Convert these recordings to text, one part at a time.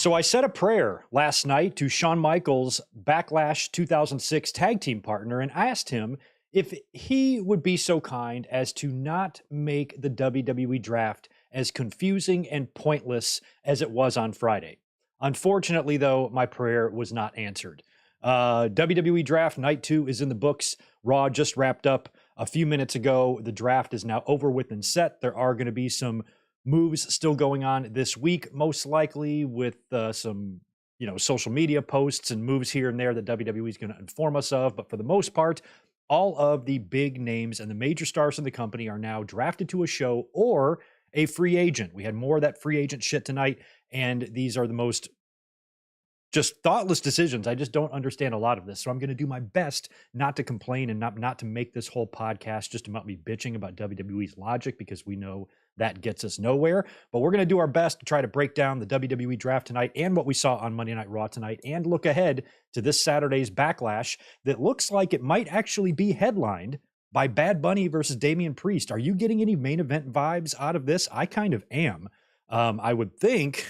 So I said a prayer last night to Shawn Michaels' Backlash 2006 tag team partner and asked him if he would be so kind as to not make the WWE draft as confusing and pointless as it was on Friday. Unfortunately, though, my prayer was not answered. WWE Draft Night 2 is in the books. Raw just wrapped up a few minutes ago. The draft is now over with and set. There are going to be some moves still going on this week, most likely with some social media posts and moves here and there that WWE is going to inform us of. But for the most part, all of the big names and the major stars in the company are now drafted to a show or a free agent. We had more of that free agent shit tonight, and these are the most just thoughtless decisions. I just don't understand a lot of this. So I'm going to do my best not to complain and not to make this whole podcast just about me bitching about WWE's logic, because we know that gets us nowhere. But we're going to do our best to try to break down the WWE draft tonight and what we saw on Monday Night Raw tonight, and look ahead to this Saturday's Backlash that looks like it might actually be headlined by Bad Bunny versus Damian Priest. Are you getting any main event vibes out of this? I kind of am. I would think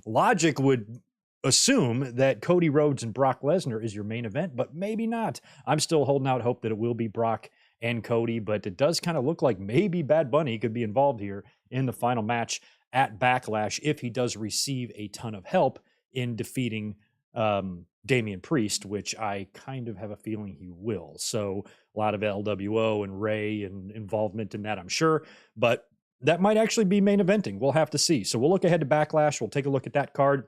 logic would assume that Cody Rhodes and Brock Lesnar is your main event, but maybe not. I'm still holding out hope that it will be Brock and Cody, but it does kind of look like maybe Bad Bunny could be involved here in the final match at Backlash if he does receive a ton of help in defeating Damian Priest, which I kind of have a feeling he will. So a lot of LWO and Ray and involvement in that, I'm sure, but that might actually be main eventing. We'll have to see. So we'll look ahead to Backlash. We'll take a look at that card.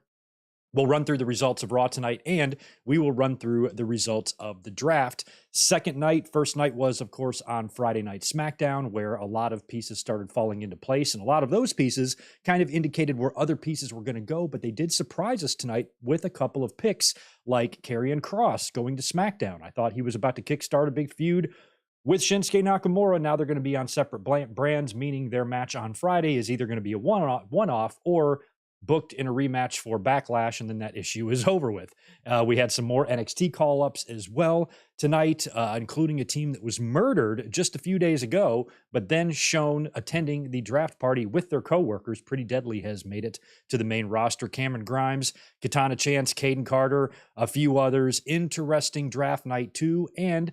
We'll run through the results of Raw tonight, and we will run through the results of the draft. Second night, first night was, of course, on Friday Night SmackDown, where a lot of pieces started falling into place, and a lot of those pieces kind of indicated where other pieces were going to go, but they did surprise us tonight with a couple of picks, like Karrion Kross going to SmackDown. I thought he was about to kickstart a big feud with Shinsuke Nakamura. Now they're going to be on separate brands, meaning their match on Friday is either going to be a one-off or booked in a rematch for Backlash, and then that issue is over with. We had some more NXT call-ups as well tonight, including a team that was murdered just a few days ago, but then shown attending the draft party with their coworkers. Pretty Deadly has made it to the main roster. Cameron Grimes, Katana Chance, Caden Carter, a few others. Interesting draft night too, and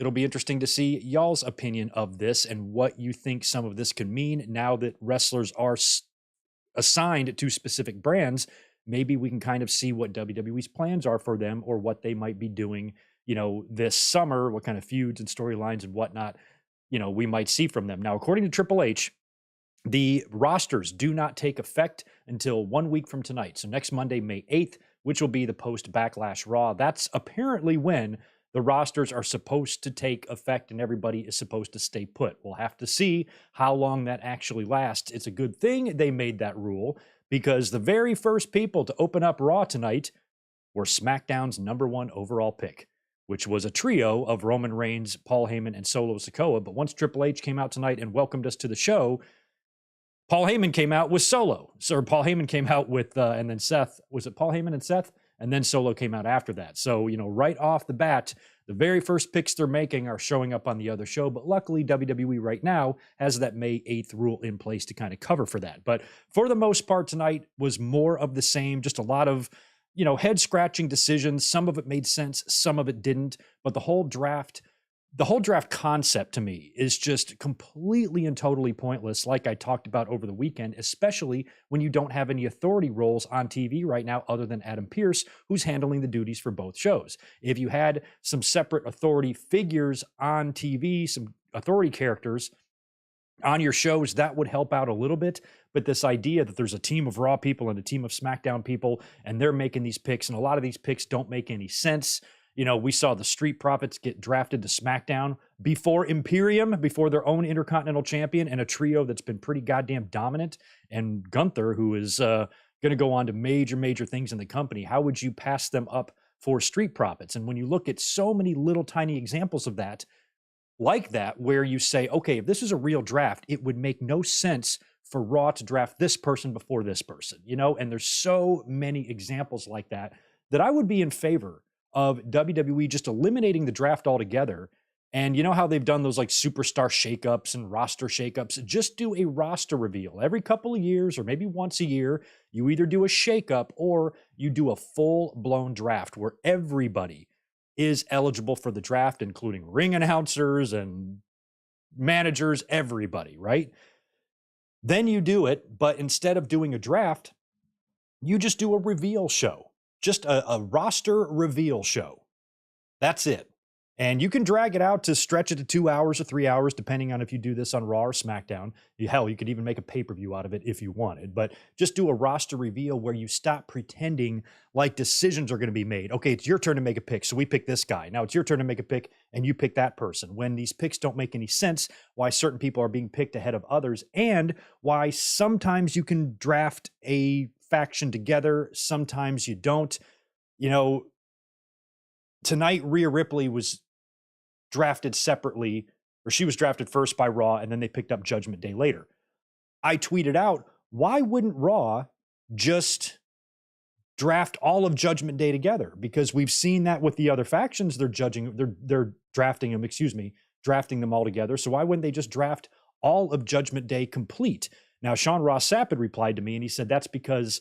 it'll be interesting to see y'all's opinion of this and what you think some of this could mean now that wrestlers are assigned to specific brands. Maybe we can kind of see what WWE's plans are for them, or what they might be doing, this summer, what kind of feuds and storylines and whatnot, we might see from them. Now, according to Triple H, the rosters do not take effect until 1 week from tonight. So next Monday, May 8th, which will be the post-Backlash Raw. That's apparently when the rosters are supposed to take effect and everybody is supposed to stay put. We'll have to see how long that actually lasts. It's a good thing they made that rule, because the very first people to open up Raw tonight were SmackDown's #1 overall pick, which was a trio of Roman Reigns, Paul Heyman, and Solo Sikoa. But once Triple H came out tonight and welcomed us to the show, Paul Heyman came out with Solo. So Paul Heyman came out with, and then Seth. Was it Paul Heyman and Seth? And then Solo came out after that. So, right off the bat, the very first picks they're making are showing up on the other show. But luckily, WWE right now has that May 8th rule in place to kind of cover for that. But for the most part, tonight was more of the same. Just a lot of, head-scratching decisions. Some of it made sense, some of it didn't. But the whole draft concept to me is just completely and totally pointless, like I talked about over the weekend, especially when you don't have any authority roles on TV right now other than Adam Pearce, who's handling the duties for both shows. If you had some separate authority figures on TV, some authority characters on your shows, that would help out a little bit. But this idea that there's a team of Raw people and a team of SmackDown people, and they're making these picks, and a lot of these picks don't make any sense. We saw the Street Profits get drafted to SmackDown before Imperium, before their own Intercontinental Champion, and a trio that's been pretty goddamn dominant. And Gunther, who is going to go on to major, major things in the company. How would you pass them up for Street Profits? And when you look at so many little tiny examples of that, like that, where you say, okay, if this is a real draft, it would make no sense for Raw to draft this person before this person, and there's so many examples like that I would be in favor of WWE just eliminating the draft altogether And you know how they've done those like superstar shakeups and roster shakeups? Just do a roster reveal every couple of years or maybe once a year. You either do a shakeup or you do a full blown draft where everybody is eligible for the draft, including ring announcers and managers, everybody, right? Then you do it, but instead of doing a draft, you just do a reveal show, just a roster reveal show. That's it. And you can drag it out to stretch it to 2 hours or 3 hours, depending on if you do this on Raw or SmackDown. Hell, you could even make a pay-per-view out of it if you wanted. But just do a roster reveal where you stop pretending like decisions are going to be made. Okay, it's your turn to make a pick, so we pick this guy. Now it's your turn to make a pick, and you pick that person. When these picks don't make any sense, why certain people are being picked ahead of others, and why sometimes you can draft a faction together, sometimes you don't. You know, tonight Rhea Ripley was drafted separately, or she was drafted first by Raw, and then they picked up Judgment Day later. I tweeted out, why wouldn't Raw just draft all of Judgment Day together? Because we've seen that with the other factions. They're drafting them, drafting them all together. So why wouldn't they just draft all of Judgment Day complete? Now, Sean Ross Sapp had replied to me, and he said that's because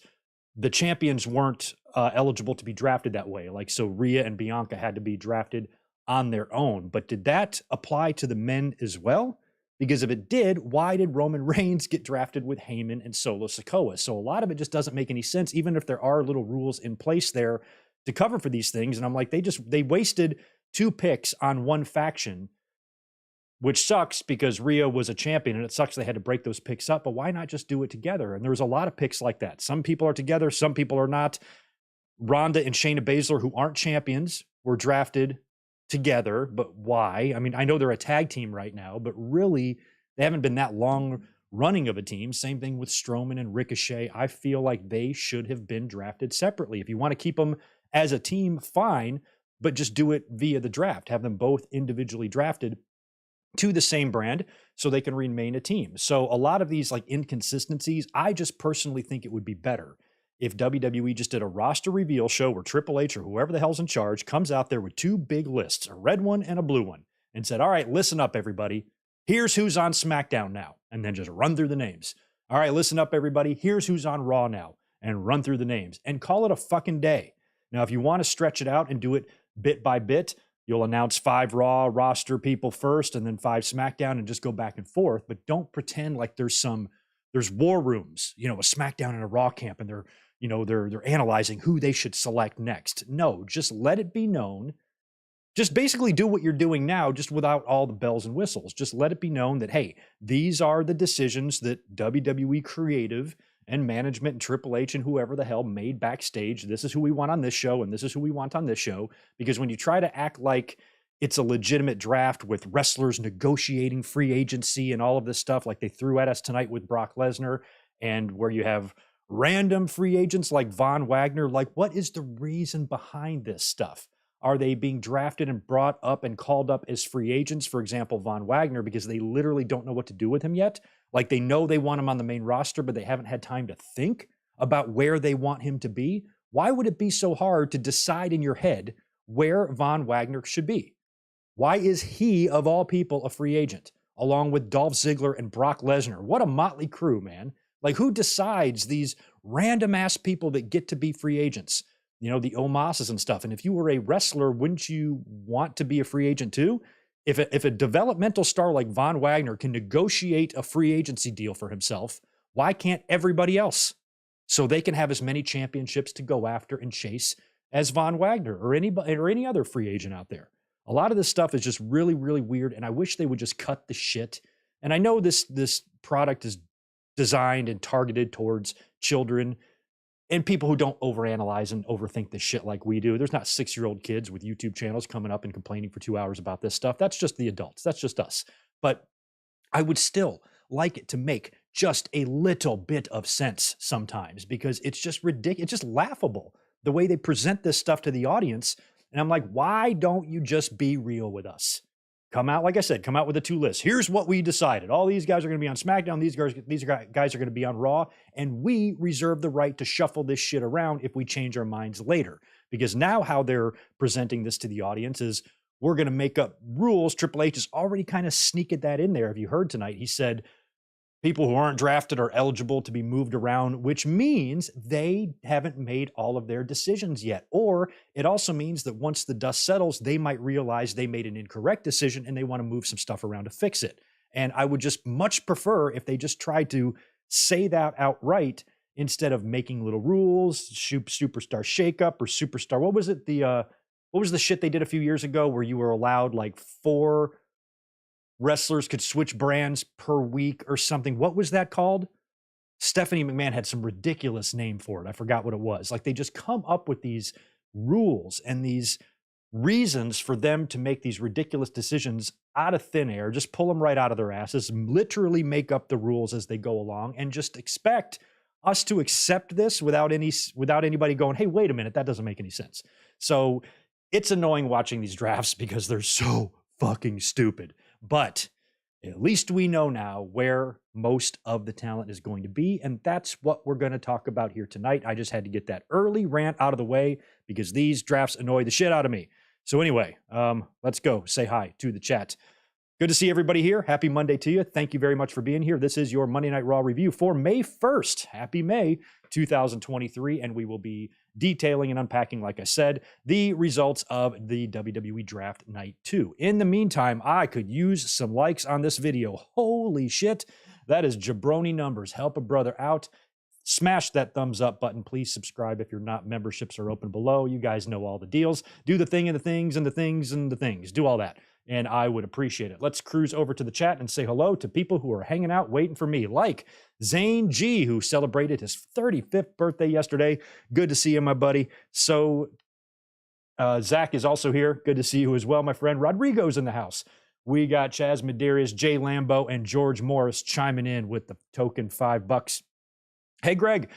the champions weren't eligible to be drafted that way. Like, so Rhea and Bianca had to be drafted on their own. But did that apply to the men as well? Because if it did, why did Roman Reigns get drafted with Heyman and Solo Sikoa? So a lot of it just doesn't make any sense, even if there are little rules in place there to cover for these things. And I'm like, they wasted 2 picks on one faction, which sucks because Rhea was a champion, and it sucks they had to break those picks up. But why not just do it together? And there was a lot of picks like that. Some people are together, some people are not. Ronda and Shayna Baszler, who aren't champions, were drafted together, but why? I mean, I know they're a tag team right now, but really, they haven't been that long running of a team. Same thing with Strowman and Ricochet. I feel like they should have been drafted separately. If you want to keep them as a team, fine, but just do it via the draft. Have them both individually drafted to the same brand so they can remain a team. So a lot of these like inconsistencies, I just personally think it would be better if WWE just did a roster reveal show where Triple H or whoever the hell's in charge comes out there with 2 big lists, a red one and a blue one, and said, all right, listen up, everybody. Here's who's on SmackDown now. And then just run through the names. All right, listen up, everybody. Here's who's on Raw now. And run through the names and call it a fucking day. Now, if you want to stretch it out and do it bit by bit, you'll announce 5 Raw roster people first and then 5 SmackDown and just go back and forth. But don't pretend like there's war rooms, a SmackDown and a Raw camp, and they're analyzing who they should select next. No, just let it be known. Just basically do what you're doing now, just without all the bells and whistles. Just let it be known that, hey, these are the decisions that WWE creative and management and Triple H and whoever the hell made backstage. This is who we want on this show, and this is who we want on this show. Because when you try to act like it's a legitimate draft with wrestlers negotiating free agency and all of this stuff like they threw at us tonight with Brock Lesnar, and where you have random free agents like Von Wagner, like what is the reason behind this stuff? Are they being drafted and brought up and called up as free agents? For example, Von Wagner, because they literally don't know what to do with him yet. Like they know they want him on the main roster, but they haven't had time to think about where they want him to be. Why would it be so hard to decide in your head where Von Wagner should be? Why is he, of all people, a free agent, along with Dolph Ziggler and Brock Lesnar? What a motley crew, man. Like, who decides these random-ass people that get to be free agents? The Omosas and stuff. And if you were a wrestler, wouldn't you want to be a free agent too? If a developmental star like Von Wagner can negotiate a free agency deal for himself, why can't everybody else? So they can have as many championships to go after and chase as Von Wagner or any other free agent out there. A lot of this stuff is just really, really weird, and I wish they would just cut the shit. And I know this product is designed and targeted towards children and people who don't overanalyze and overthink this shit like we do. There's not 6-year-old kids with YouTube channels coming up and complaining for 2 hours about this stuff. That's just the adults. That's just us. But I would still like it to make just a little bit of sense sometimes, because it's just ridiculous. It's just laughable the way they present this stuff to the audience. And I'm like, why don't you just be real with us? Come out, like I said, come out with the 2 lists. Here's what we decided. All these guys are going to be on SmackDown. These guys are going to be on Raw. And we reserve the right to shuffle this shit around if we change our minds later. Because now how they're presenting this to the audience is, we're going to make up rules. Triple H is already kind of sneaking that in there. If you heard tonight, he said people who aren't drafted are eligible to be moved around, which means they haven't made all of their decisions yet. Or it also means that once the dust settles, they might realize they made an incorrect decision and they want to move some stuff around to fix it. And I would just much prefer if they just tried to say that outright instead of making little rules, superstar shakeup or superstar. What was it? What was the shit they did a few years ago where you were allowed like 4 wrestlers could switch brands per week or something? What was that called? Stephanie McMahon had some ridiculous name for it. I forgot what it was. Like, they just come up with these rules and these reasons for them to make these ridiculous decisions out of thin air, just pull them right out of their asses, literally make up the rules as they go along, and just expect us to accept this without anybody going, hey, wait a minute, that doesn't make any sense. So it's annoying watching these drafts because they're so fucking stupid. But at least we know now where most of the talent is going to be, and that's what we're going to talk about here tonight. I just had to get that early rant out of the way because these drafts annoy the shit out of me. So anyway, let's go say hi to the chat. Good to see everybody here. Happy Monday to you. Thank you very much for being here. This is your Monday Night Raw review for May 1st. Happy May 2023, and we will be detailing and unpacking, like I said, the results of the WWE Draft Night 2. In the meantime, I could use some likes on this video. Holy shit, that is jabroni numbers. Help a brother out. Smash that thumbs up button. Please subscribe if you're not. Memberships are open below. You guys know all the deals. Do the thing and the things and the things and the things. Do all that, and I would appreciate it. Let's cruise over to the chat and say hello to people who are hanging out waiting for me, like Zane G, who celebrated his 35th birthday yesterday. Good to see you, my buddy. So Zach is also here. Good to see you as well, my friend. Rodrigo's in the house. We got Chaz Medeiros, Jay Lambo, and George Morris chiming in with the token $5. Hey, Greg,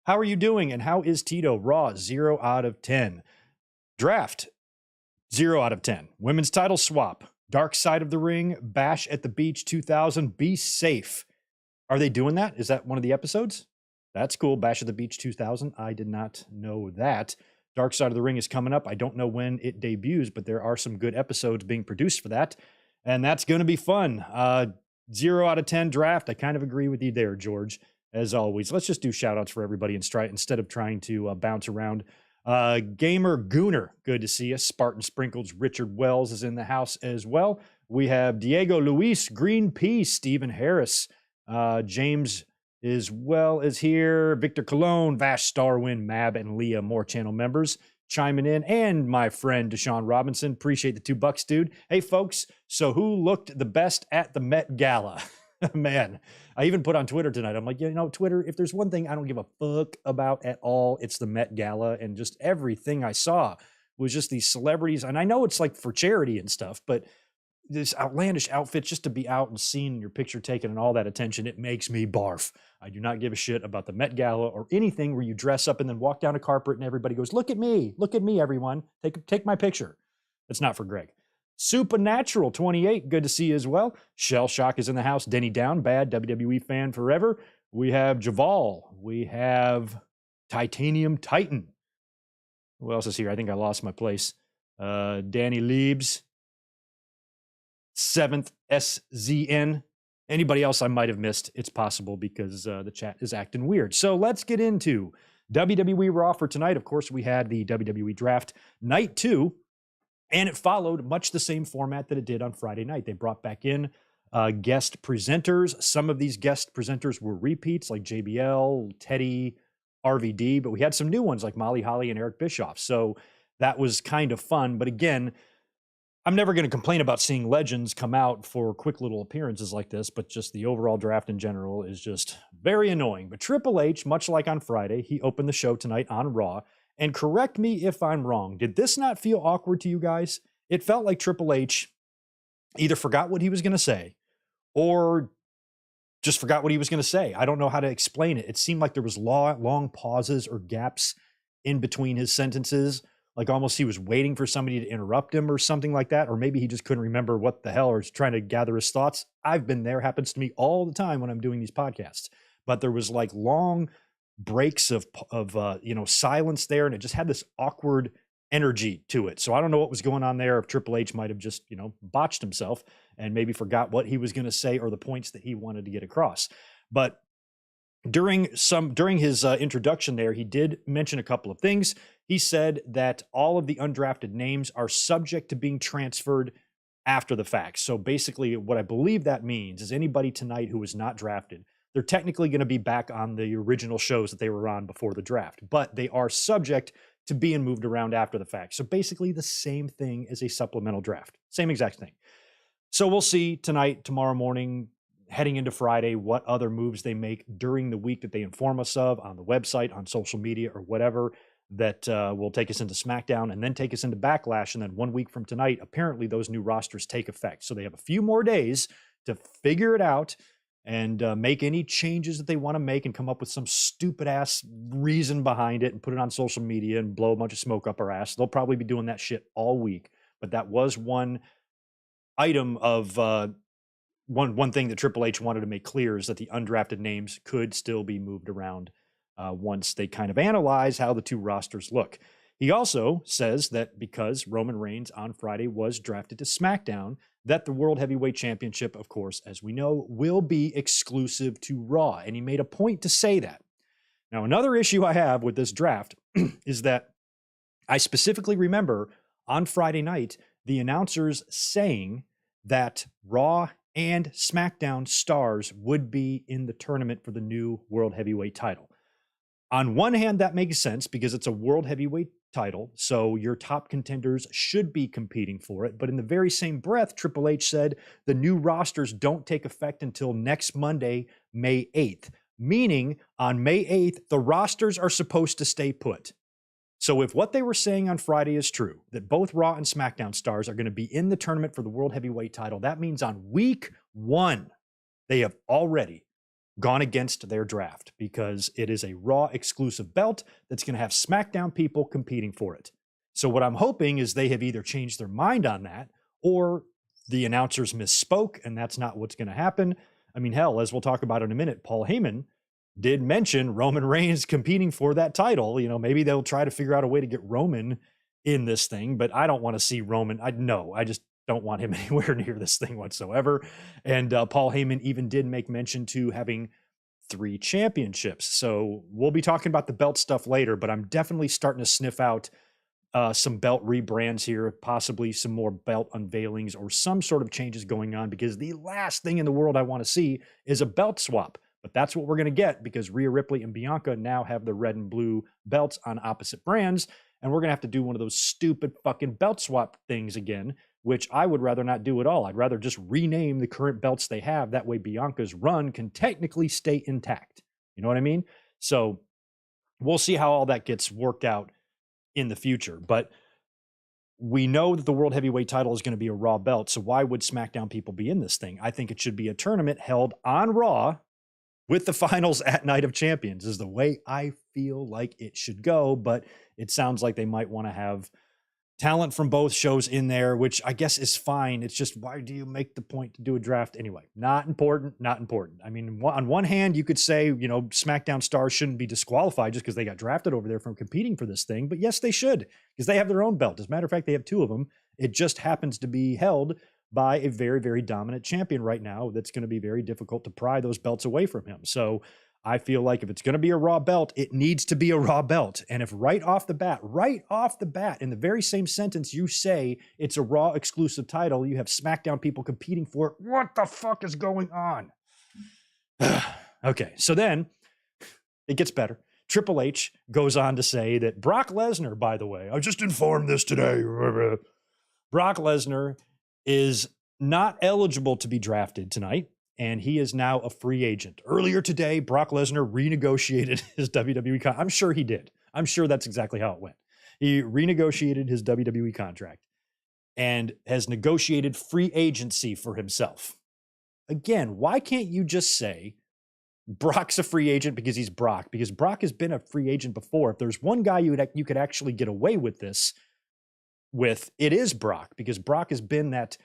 how are you doing? And how is Tito? Raw, 0 out of 10. Draft, 0 out of 10. Women's title swap. Dark Side of the Ring. Bash at the Beach 2000. Be safe. Are they doing that? Is that one of the episodes? That's cool. Bash at the Beach 2000. I did not know that. Dark Side of the Ring is coming up. I don't know when it debuts, but there are some good episodes being produced for that. And that's going to be fun. 0 out of 10 draft. I kind of agree with you there, George. As always, let's just do shout outs for everybody instead of trying to bounce around. Gamer Gooner, good to see you. Spartan Sprinkles, Richard Wells is in the house as well. We have Diego Luis, Green Pea, Stephen Harris, James as well is here. Victor Colon, Vash Starwin, Mab, and Leah, more channel members chiming in. And my friend Deshaun Robinson, appreciate the $2, dude. Hey, folks, so who looked the best at the Met Gala? Man, I even put on Twitter tonight. I'm like, Twitter, if there's one thing I don't give a fuck about at all, it's the Met Gala. And just everything I saw was just these celebrities. And I know it's like for charity and stuff, but this outlandish outfits just to be out and seen and your picture taken and all that attention, it makes me barf. I do not give a shit about the Met Gala or anything where you dress up and then walk down a carpet and everybody goes, look at me, everyone. Take my picture. It's not for Greg. Supernatural 28, good to see you as well. Shell Shock is in the house. Denny Down, bad WWE fan forever. We have Javal. We have Titanium Titan. Who else is here? I think I lost my place. Danny Liebs. 7th SZN. Anybody else I might have missed? It's possible because the chat is acting weird. So let's get into WWE Raw for tonight. Of course, we had the WWE Draft Night 2. And it followed much the same format that it did on Friday night. They brought back in guest presenters. Some of these guest presenters were repeats like JBL, Teddy, RVD, but we had some new ones like Molly Holly and Eric Bischoff. So that was kind of fun. But again, I'm never going to complain about seeing legends come out for quick little appearances like this, but just the overall draft in general is just very annoying. But Triple H, much like on Friday, he opened the show tonight on Raw. And correct me if I'm wrong. Did this not feel awkward to you guys? It felt like Triple H either forgot what he was going to say or just forgot what he was going to say. I don't know how to explain it. It seemed like there was long pauses or gaps in between his sentences, like almost he was waiting for somebody to interrupt him or something like that. Or maybe he just couldn't remember what the hell or was trying to gather his thoughts. I've been there. Happens to me all the time when I'm doing these podcasts. But there was like long breaks of silence there, and it just had this awkward energy to it. So I don't know what was going on there, if Triple H might have just, botched himself and maybe forgot what he was going to say or the points that he wanted to get across. But during his introduction there, he did mention a couple of things. He said that all of the undrafted names are subject to being transferred after the fact. So basically what I believe that means is anybody tonight who was not drafted, they're technically going to be back on the original shows that they were on before the draft, but they are subject to being moved around after the fact. So basically the same thing as a supplemental draft. Same exact thing. So we'll see tonight, tomorrow morning, heading into Friday, what other moves they make during the week that they inform us of on the website, on social media, or whatever that will take us into SmackDown and then take us into Backlash. And then 1 week from tonight, apparently those new rosters take effect. So they have a few more days to figure it out and make any changes that they want to make and come up with some stupid ass reason behind it and put it on social media and blow a bunch of smoke up our ass. They'll probably be doing that shit all week. But that was one item of one thing that Triple H wanted to make clear, is that the undrafted names could still be moved around once they kind of analyze how the two rosters look. He also says that because Roman Reigns on Friday was drafted to SmackDown, that the World Heavyweight Championship, of course, as we know, will be exclusive to Raw. And he made a point to say that. Now, another issue I have with this draft is that I specifically remember on Friday night, the announcers saying that Raw and SmackDown stars would be in the tournament for the new World Heavyweight title. On one hand, that makes sense because it's a World Heavyweight title, so your top contenders should be competing for it. But in the very same breath, Triple H said the new rosters don't take effect until next Monday, May 8th, meaning on May 8th, the rosters are supposed to stay put. So if what they were saying on Friday is true, that both Raw and SmackDown stars are going to be in the tournament for the World Heavyweight title, that means on week 1, they have already gone against their draft because it is a Raw exclusive belt that's going to have SmackDown people competing for it. So what I'm hoping is they have either changed their mind on that or the announcers misspoke and that's not what's going to happen. I mean, hell, as we'll talk about in a minute, Paul Heyman did mention Roman Reigns competing for that title. Maybe they'll try to figure out a way to get Roman in this thing, but I don't want to see Roman. I just don't want him anywhere near this thing whatsoever. And Paul Heyman even did make mention to having 3 championships. So we'll be talking about the belt stuff later, but I'm definitely starting to sniff out some belt rebrands here, possibly some more belt unveilings or some sort of changes going on, because the last thing in the world I want to see is a belt swap. But that's what we're going to get because Rhea Ripley and Bianca now have the red and blue belts on opposite brands. And we're going to have to do one of those stupid fucking belt swap things again, which I would rather not do at all. I'd rather just rename the current belts they have. That way Bianca's run can technically stay intact. You know what I mean? So we'll see how all that gets worked out in the future. But we know that the World Heavyweight title is going to be a Raw belt. So why would SmackDown people be in this thing? I think it should be a tournament held on Raw with the finals at Night of Champions is the way I feel like it should go. But it sounds like they might want to have talent from both shows in there, which I guess is fine. It's just, why do you make the point to do a draft anyway? Not important. I mean, on one hand, you could say, SmackDown stars shouldn't be disqualified just because they got drafted over there from competing for this thing. But yes, they should, because they have their own belt. As a matter of fact, they have 2 of them. It just happens to be held by a very, very dominant champion right now that's going to be very difficult to pry those belts away from him. So I feel like if it's going to be a Raw belt, it needs to be a Raw belt. And if right off the bat, in the very same sentence you say it's a Raw exclusive title, you have SmackDown people competing for it, what the fuck is going on? Okay, so then it gets better. Triple H goes on to say that Brock Lesnar, by the way, I just informed this today, Brock Lesnar is not eligible to be drafted tonight, and he is now a free agent. Earlier today, Brock Lesnar renegotiated his WWE contract. I'm sure he did. I'm sure that's exactly how it went. He renegotiated his WWE contract and has negotiated free agency for himself. Again, why can't you just say Brock's a free agent because he's Brock? Because Brock has been a free agent before. If there's one guy you could actually get away with this with, it is Brock, because Brock has been that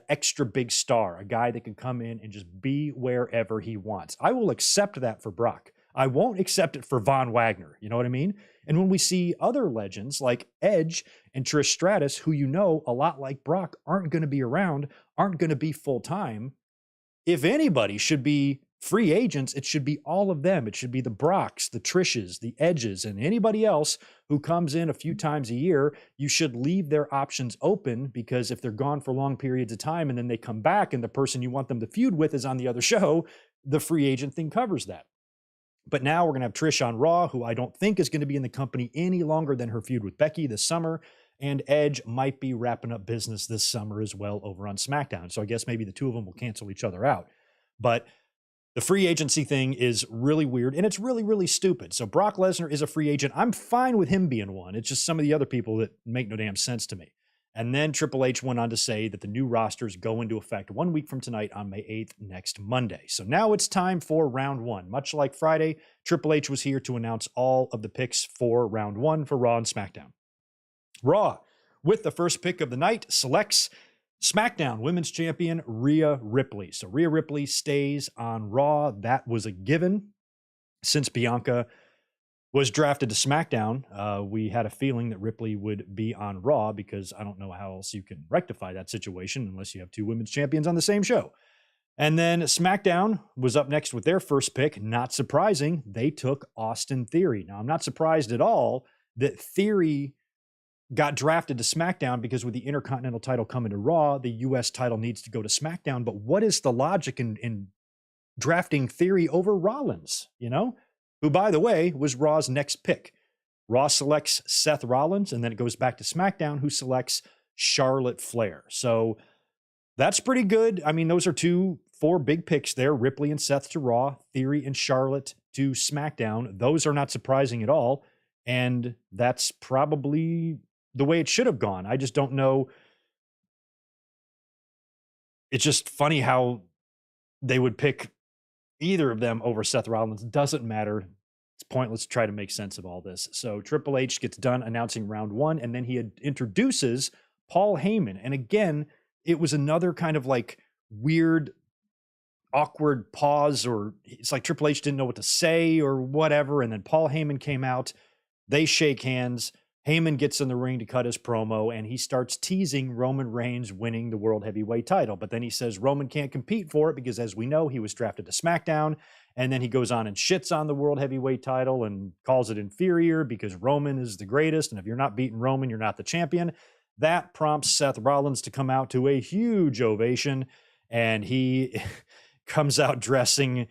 extra big star, a guy that can come in and just be wherever he wants. I will accept that for Brock. I won't accept it for Von Wagner. You know what I mean? And when we see other legends like Edge and Trish Stratus, who a lot like Brock, aren't going to be around, aren't going to be full time, if anybody should be free agents, it should be all of them. It should be the Brocks, the Trishes, the Edges, and anybody else who comes in a few times a year. You should leave their options open, because if they're gone for long periods of time and then they come back and the person you want them to feud with is on the other show, the free agent thing covers that. But now we're going to have Trish on Raw, who I don't think is going to be in the company any longer than her feud with Becky this summer. And Edge might be wrapping up business this summer as well over on SmackDown. So I guess maybe the two of them will cancel each other out. But the free agency thing is really weird, and it's really, really stupid. So Brock Lesnar is a free agent. I'm fine with him being one. It's just some of the other people that make no damn sense to me. And then Triple H went on to say that the new rosters go into effect 1 week from tonight on May 8th, next Monday. So now it's time for round one. Much like Friday, Triple H was here to announce all of the picks for round one for Raw and SmackDown. Raw, with the first pick of the night, selects SmackDown Women's Champion Rhea Ripley. So Rhea Ripley stays on Raw. That was a given. Since Bianca was drafted to SmackDown, we had a feeling that Ripley would be on Raw, because I don't know how else you can rectify that situation unless you have two women's champions on the same show. And then SmackDown was up next with their first pick. Not surprising, they took Austin Theory. Now, I'm not surprised at all that Theory got drafted to SmackDown, because with the Intercontinental title coming to Raw, the U.S. title needs to go to SmackDown. But what is the logic in drafting Theory over Rollins, who, by the way, was Raw's next pick? Raw selects Seth Rollins, and then it goes back to SmackDown, who selects Charlotte Flair. So that's pretty good. I mean, those are four big picks there. Ripley and Seth to Raw, Theory and Charlotte to SmackDown. Those are not surprising at all. And that's probably the way it should have gone. I just don't know. It's just funny how they would pick either of them over Seth Rollins. Doesn't matter. It's pointless to try to make sense of all this. So Triple H gets done announcing round one, and then he introduces Paul Heyman. And again, it was another kind of like weird, awkward pause, or it's like Triple H didn't know what to say or whatever. And then Paul Heyman came out. They shake hands. Heyman gets in the ring to cut his promo, and he starts teasing Roman Reigns winning the World Heavyweight title. But then he says Roman can't compete for it because, as we know, he was drafted to SmackDown. And then he goes on and shits on the World Heavyweight title and calls it inferior because Roman is the greatest. And if you're not beating Roman, you're not the champion. That prompts Seth Rollins to come out to a huge ovation. And he comes out dressing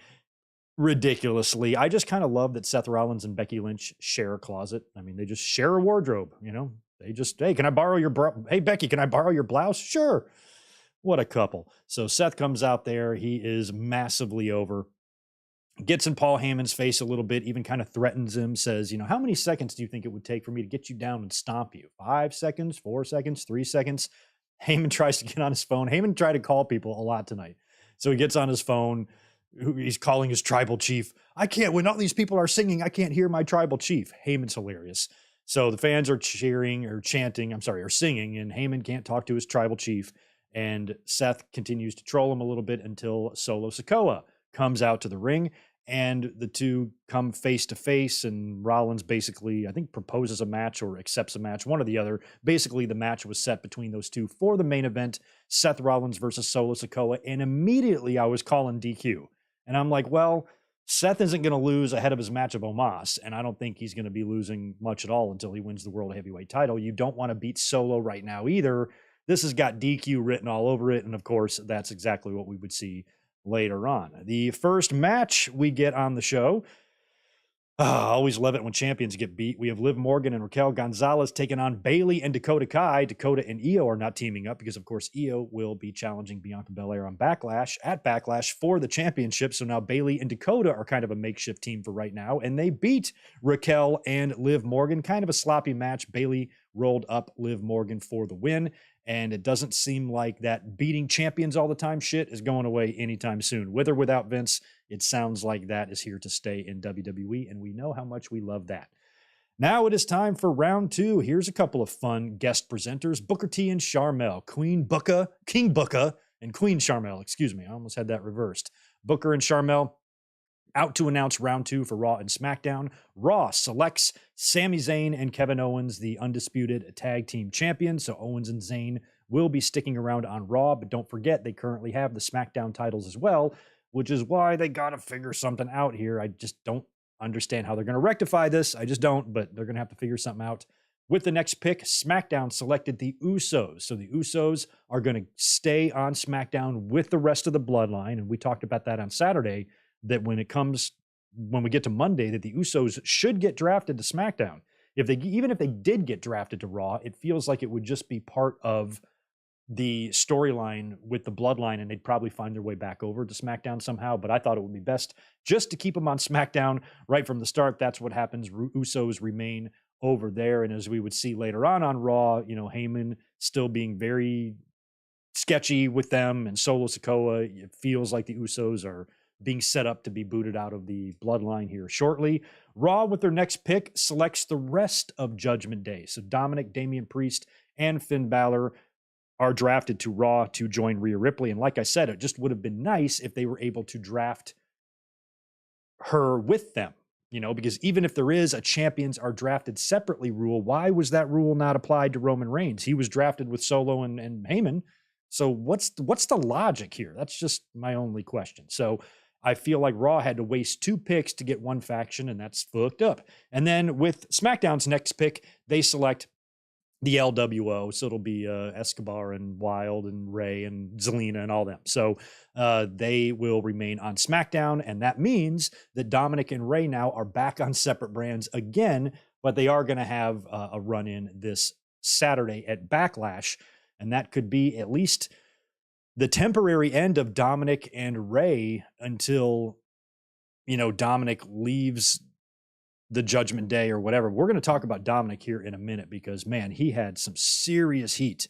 ridiculously. I just kind of love that Seth Rollins and Becky Lynch share a closet. I mean, they just share a wardrobe, They just, hey, can I borrow hey, Becky, can I borrow your blouse? Sure. What a couple. So Seth comes out there. He is massively over. Gets in Paul Heyman's face a little bit, even kind of threatens him, says, how many seconds do you think it would take for me to get you down and stomp you? 5 seconds, 4 seconds, 3 seconds? Heyman tries to get on his phone. Heyman tried to call people a lot tonight. So he gets on his phone. He's calling his tribal chief. I can't, when all these people are singing, I can't hear my tribal chief. Heyman's hilarious. So the fans are cheering or chanting, or singing, and Heyman can't talk to his tribal chief. And Seth continues to troll him a little bit until Solo Sikoa comes out to the ring, and the two come face to face, and Rollins basically, I think, proposes a match or accepts a match, one or the other. Basically, the match was set between those two for the main event, Seth Rollins versus Solo Sikoa, and immediately I was calling DQ. And I'm like, well, Seth isn't going to lose ahead of his match of Omos, and I don't think he's going to be losing much at all until he wins the World Heavyweight title. You don't want to beat Solo right now either. This has got DQ written all over it, and of course, that's exactly what we would see later on. The first match we get on the show, I always love it when champions get beat. We have Liv Morgan and Raquel Gonzalez taking on Bayley and Dakota Kai. Dakota and Io are not teaming up because, of course, Io will be challenging Bianca Belair on Backlash for the championship. So now Bayley and Dakota are kind of a makeshift team for right now, and they beat Raquel and Liv Morgan. Kind of a sloppy match. Bayley rolled up Liv Morgan for the win, and it doesn't seem like that beating champions all the time shit is going away anytime soon. With or without Vince, it sounds like that is here to stay in WWE, and we know how much we love that. Now it is time for round two. Here's a couple of fun guest presenters, Booker T and Sharmell, King Booker, and Queen Sharmell, excuse me. I almost had that reversed. Booker and Sharmell Out to announce round 2 for Raw and SmackDown. Raw selects Sami Zayn and Kevin Owens, the undisputed tag team champions. So Owens and Zayn will be sticking around on Raw, but don't forget they currently have the SmackDown titles as well, which is why they got to figure something out here. I just don't understand how they're going to rectify this. I just don't, but they're going to have to figure something out. With the next pick, SmackDown selected the Usos. So the Usos are going to stay on SmackDown with the rest of the bloodline. And we talked about that on Saturday, that when we get to Monday, that the Usos should get drafted to SmackDown. Even if they did get drafted to Raw, it feels like it would just be part of the storyline with the bloodline, and they'd probably find their way back over to SmackDown somehow. But I thought it would be best just to keep them on SmackDown right from the start. That's what happens. Usos remain over there. And as we would see later on Raw, Heyman still being very sketchy with them, and Solo Sikoa, it feels like the Usos are being set up to be booted out of the bloodline here shortly. Raw, with their next pick, selects the rest of Judgment Day. So Dominic, Damian Priest, and Finn Balor are drafted to Raw to join Rhea Ripley. And like I said, it just would have been nice if they were able to draft her with them, because even if there is a champions are drafted separately rule, why was that rule not applied to Roman Reigns? He was drafted with Solo and Heyman. So what's the logic here? That's just my only question. So I feel like Raw had to waste 2 picks to get one faction, and that's fucked up. And then with SmackDown's next pick, they select the LWO. So it'll be Escobar and Wild and Ray and Zelina and all them. So they will remain on SmackDown. And that means that Dominic and Ray now are back on separate brands again, but they are going to have a run-in this Saturday at Backlash. And that could be at least the temporary end of Dominic and Ray until, Dominic leaves the Judgment Day or whatever. We're going to talk about Dominic here in a minute because, man, he had some serious heat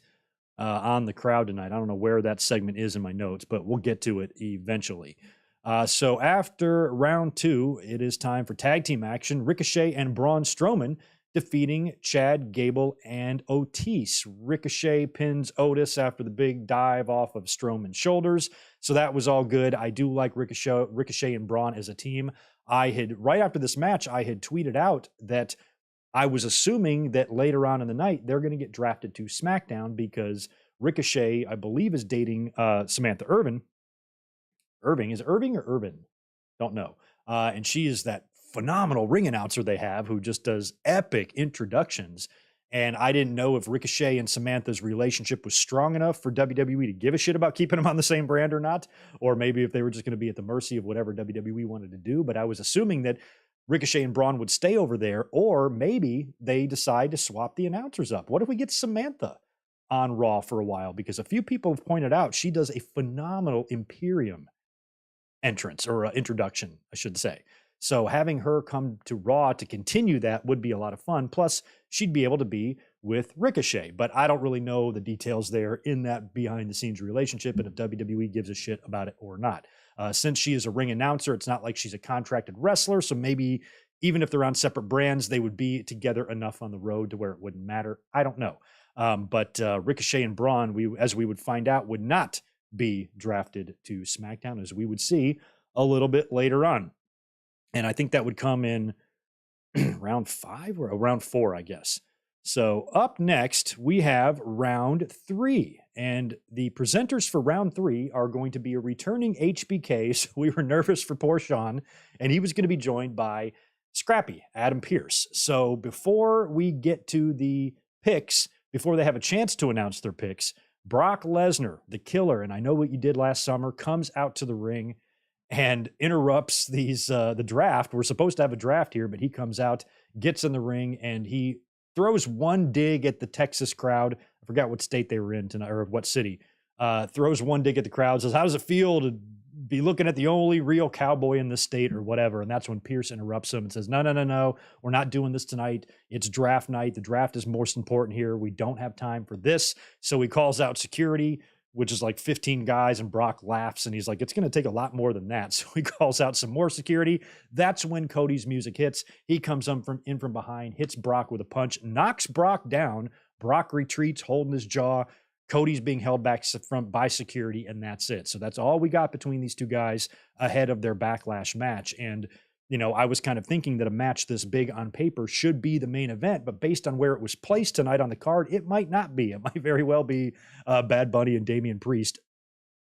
on the crowd tonight. I don't know where that segment is in my notes, but we'll get to it eventually. So after round 2, it is time for tag team action. Ricochet and Braun Strowman defeating Chad Gable and Otis. Ricochet pins Otis after the big dive off of Strowman's shoulders. So that was all good. I do like Ricochet and Braun as a team. Right after this match, I had tweeted out that I was assuming that later on in the night, they're going to get drafted to SmackDown because Ricochet, I believe, is dating Samantha Irvin. Is it Irving or Irvin? Don't know. And she is that phenomenal ring announcer they have who just does epic introductions. And I didn't know if Ricochet and Samantha's relationship was strong enough for WWE to give a shit about keeping them on the same brand or not, or maybe if they were just going to be at the mercy of whatever WWE wanted to do. But I was assuming that Ricochet and Braun would stay over there, or maybe they decide to swap the announcers up. What if we get Samantha on Raw for a while? Because a few people have pointed out she does a phenomenal Imperium entrance, or introduction, I should say. So having her come to Raw to continue that would be a lot of fun. Plus, she'd be able to be with Ricochet. But I don't really know the details there in that behind-the-scenes relationship and if WWE gives a shit about it or not. Since she is a ring announcer, it's not like she's a contracted wrestler. So maybe even if they're on separate brands, they would be together enough on the road to where it wouldn't matter. I don't know. But Ricochet and Braun, as we would find out, would not be drafted to SmackDown, as we would see a little bit later on. And I think that would come in round 5 or round 4, I guess. So up next, we have round 3. And the presenters for round 3 are going to be a returning HBK. So we were nervous for poor Sean. And he was going to be joined by Scrappy, Adam Pearce. So before we get to the picks, before they have a chance to announce their picks, Brock Lesnar, the killer, and I know what you did last summer, comes out to the ring and interrupts the draft. We're supposed to have a draft here, but he comes out, gets in the ring, and he throws one dig at the Texas crowd. I forgot what state they were in tonight, or what city. Throws one dig at the crowd, says, "How does it feel to be looking at the only real cowboy in the state," or whatever. And that's when Pierce interrupts him and says, no, we're not doing this tonight. It's draft night. The draft is most important here. We don't have time for this. So he calls out security, which is like 15 guys, and Brock laughs and he's like, it's going to take a lot more than that. So he calls out some more security. That's when Cody's music hits. He comes in from behind, hits Brock with a punch, knocks Brock down. Brock retreats, holding his jaw. Cody's being held back by security, and that's it. So that's all we got between these two guys ahead of their Backlash match. And I was kind of thinking that a match this big on paper should be the main event, but based on where it was placed tonight on the card, it might not be. It might very well be Bad Bunny and Damian Priest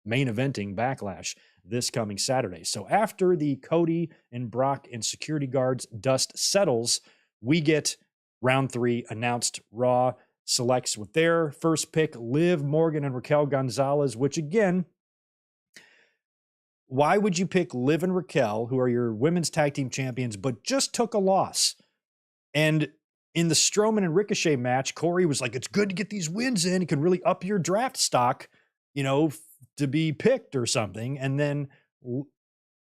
main eventing Backlash this coming Saturday. So after the Cody and Brock and security guards dust settles, we get round 3 announced. Raw selects with their first pick Liv Morgan and Raquel Gonzalez, which again, why would you pick Liv and Raquel, who are your women's tag team champions, but just took a loss? And in the Strowman and Ricochet match, Corey was like, it's good to get these wins in. It can really up your draft stock, to be picked or something. And then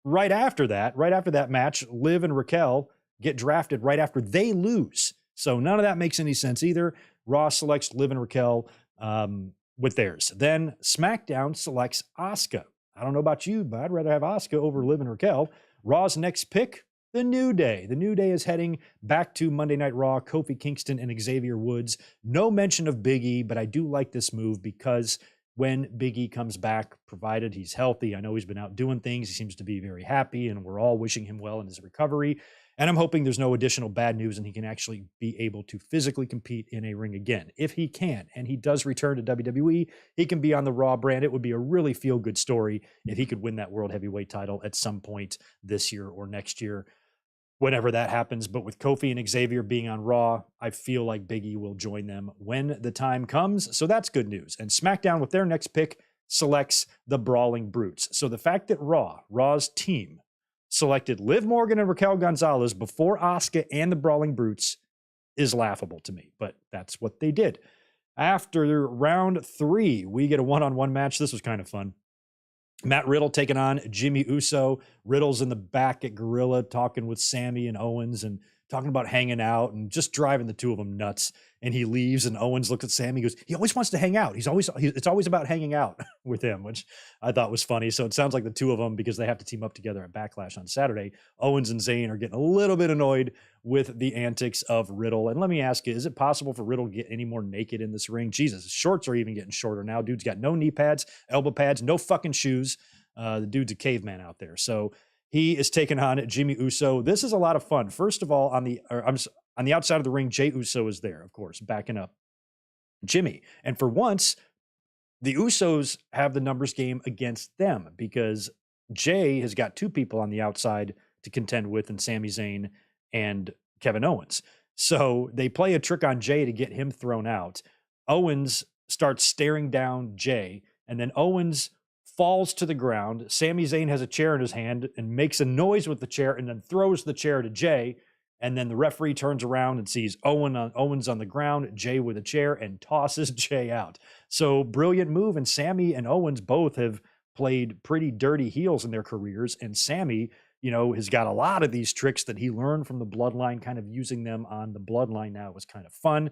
right after that match, Liv and Raquel get drafted right after they lose. So none of that makes any sense either. Raw selects Liv and Raquel with theirs. Then SmackDown selects Asuka. I don't know about you, but I'd rather have Asuka over Liv and Raquel. Raw's next pick, The New Day. The New Day is heading back to Monday Night Raw, Kofi Kingston and Xavier Woods. No mention of Big E, but I do like this move because when Big E comes back, provided he's healthy, I know he's been out doing things. He seems to be very happy, and we're all wishing him well in his recovery. And I'm hoping there's no additional bad news and he can actually be able to physically compete in a ring again. If he can, and he does return to WWE, he can be on the Raw brand. It would be a really feel-good story if he could win that World Heavyweight title at some point this year or next year, whenever that happens. But with Kofi and Xavier being on Raw, I feel like Big E will join them when the time comes. So that's good news. And SmackDown, with their next pick, selects the Brawling Brutes. So the fact that Raw's team, selected Liv Morgan and Raquel Gonzalez before Asuka and the Brawling Brutes is laughable to me, but that's what they did. After round 3, we get a one-on-one match. This was kind of fun. Matt Riddle taking on Jimmy Uso. Riddle's in the back at Gorilla talking with Sammy and Owens and talking about hanging out and just driving the two of them nuts. And he leaves, and Owens looks at Sammy and goes, he always wants to hang out. It's always about hanging out with him, which I thought was funny. So it sounds like the two of them, because they have to team up together at Backlash on Saturday, Owens and Zayn are getting a little bit annoyed with the antics of Riddle. And let me ask you, is it possible for Riddle to get any more naked in this ring? Jesus, his shorts are even getting shorter now. Dude's got no knee pads, elbow pads, no fucking shoes. The dude's a caveman out there. So he is taking on Jimmy Uso. This is a lot of fun. First of all, on the outside of the ring, Jey Uso is there, of course, backing up Jimmy. And for once, the Usos have the numbers game against them because Jey has got 2 people on the outside to contend with, and Sami Zayn and Kevin Owens. So they play a trick on Jey to get him thrown out. Owens starts staring down Jey, and then Owens falls to the ground. Sami Zayn has a chair in his hand and makes a noise with the chair and then throws the chair to Jey. And then the referee turns around and sees Owens on the ground, Jey with a chair, and tosses Jey out. So brilliant move. And Sami and Owens both have played pretty dirty heels in their careers. And Sami, has got a lot of these tricks that he learned from the Bloodline, kind of using them on the Bloodline now. It was kind of fun.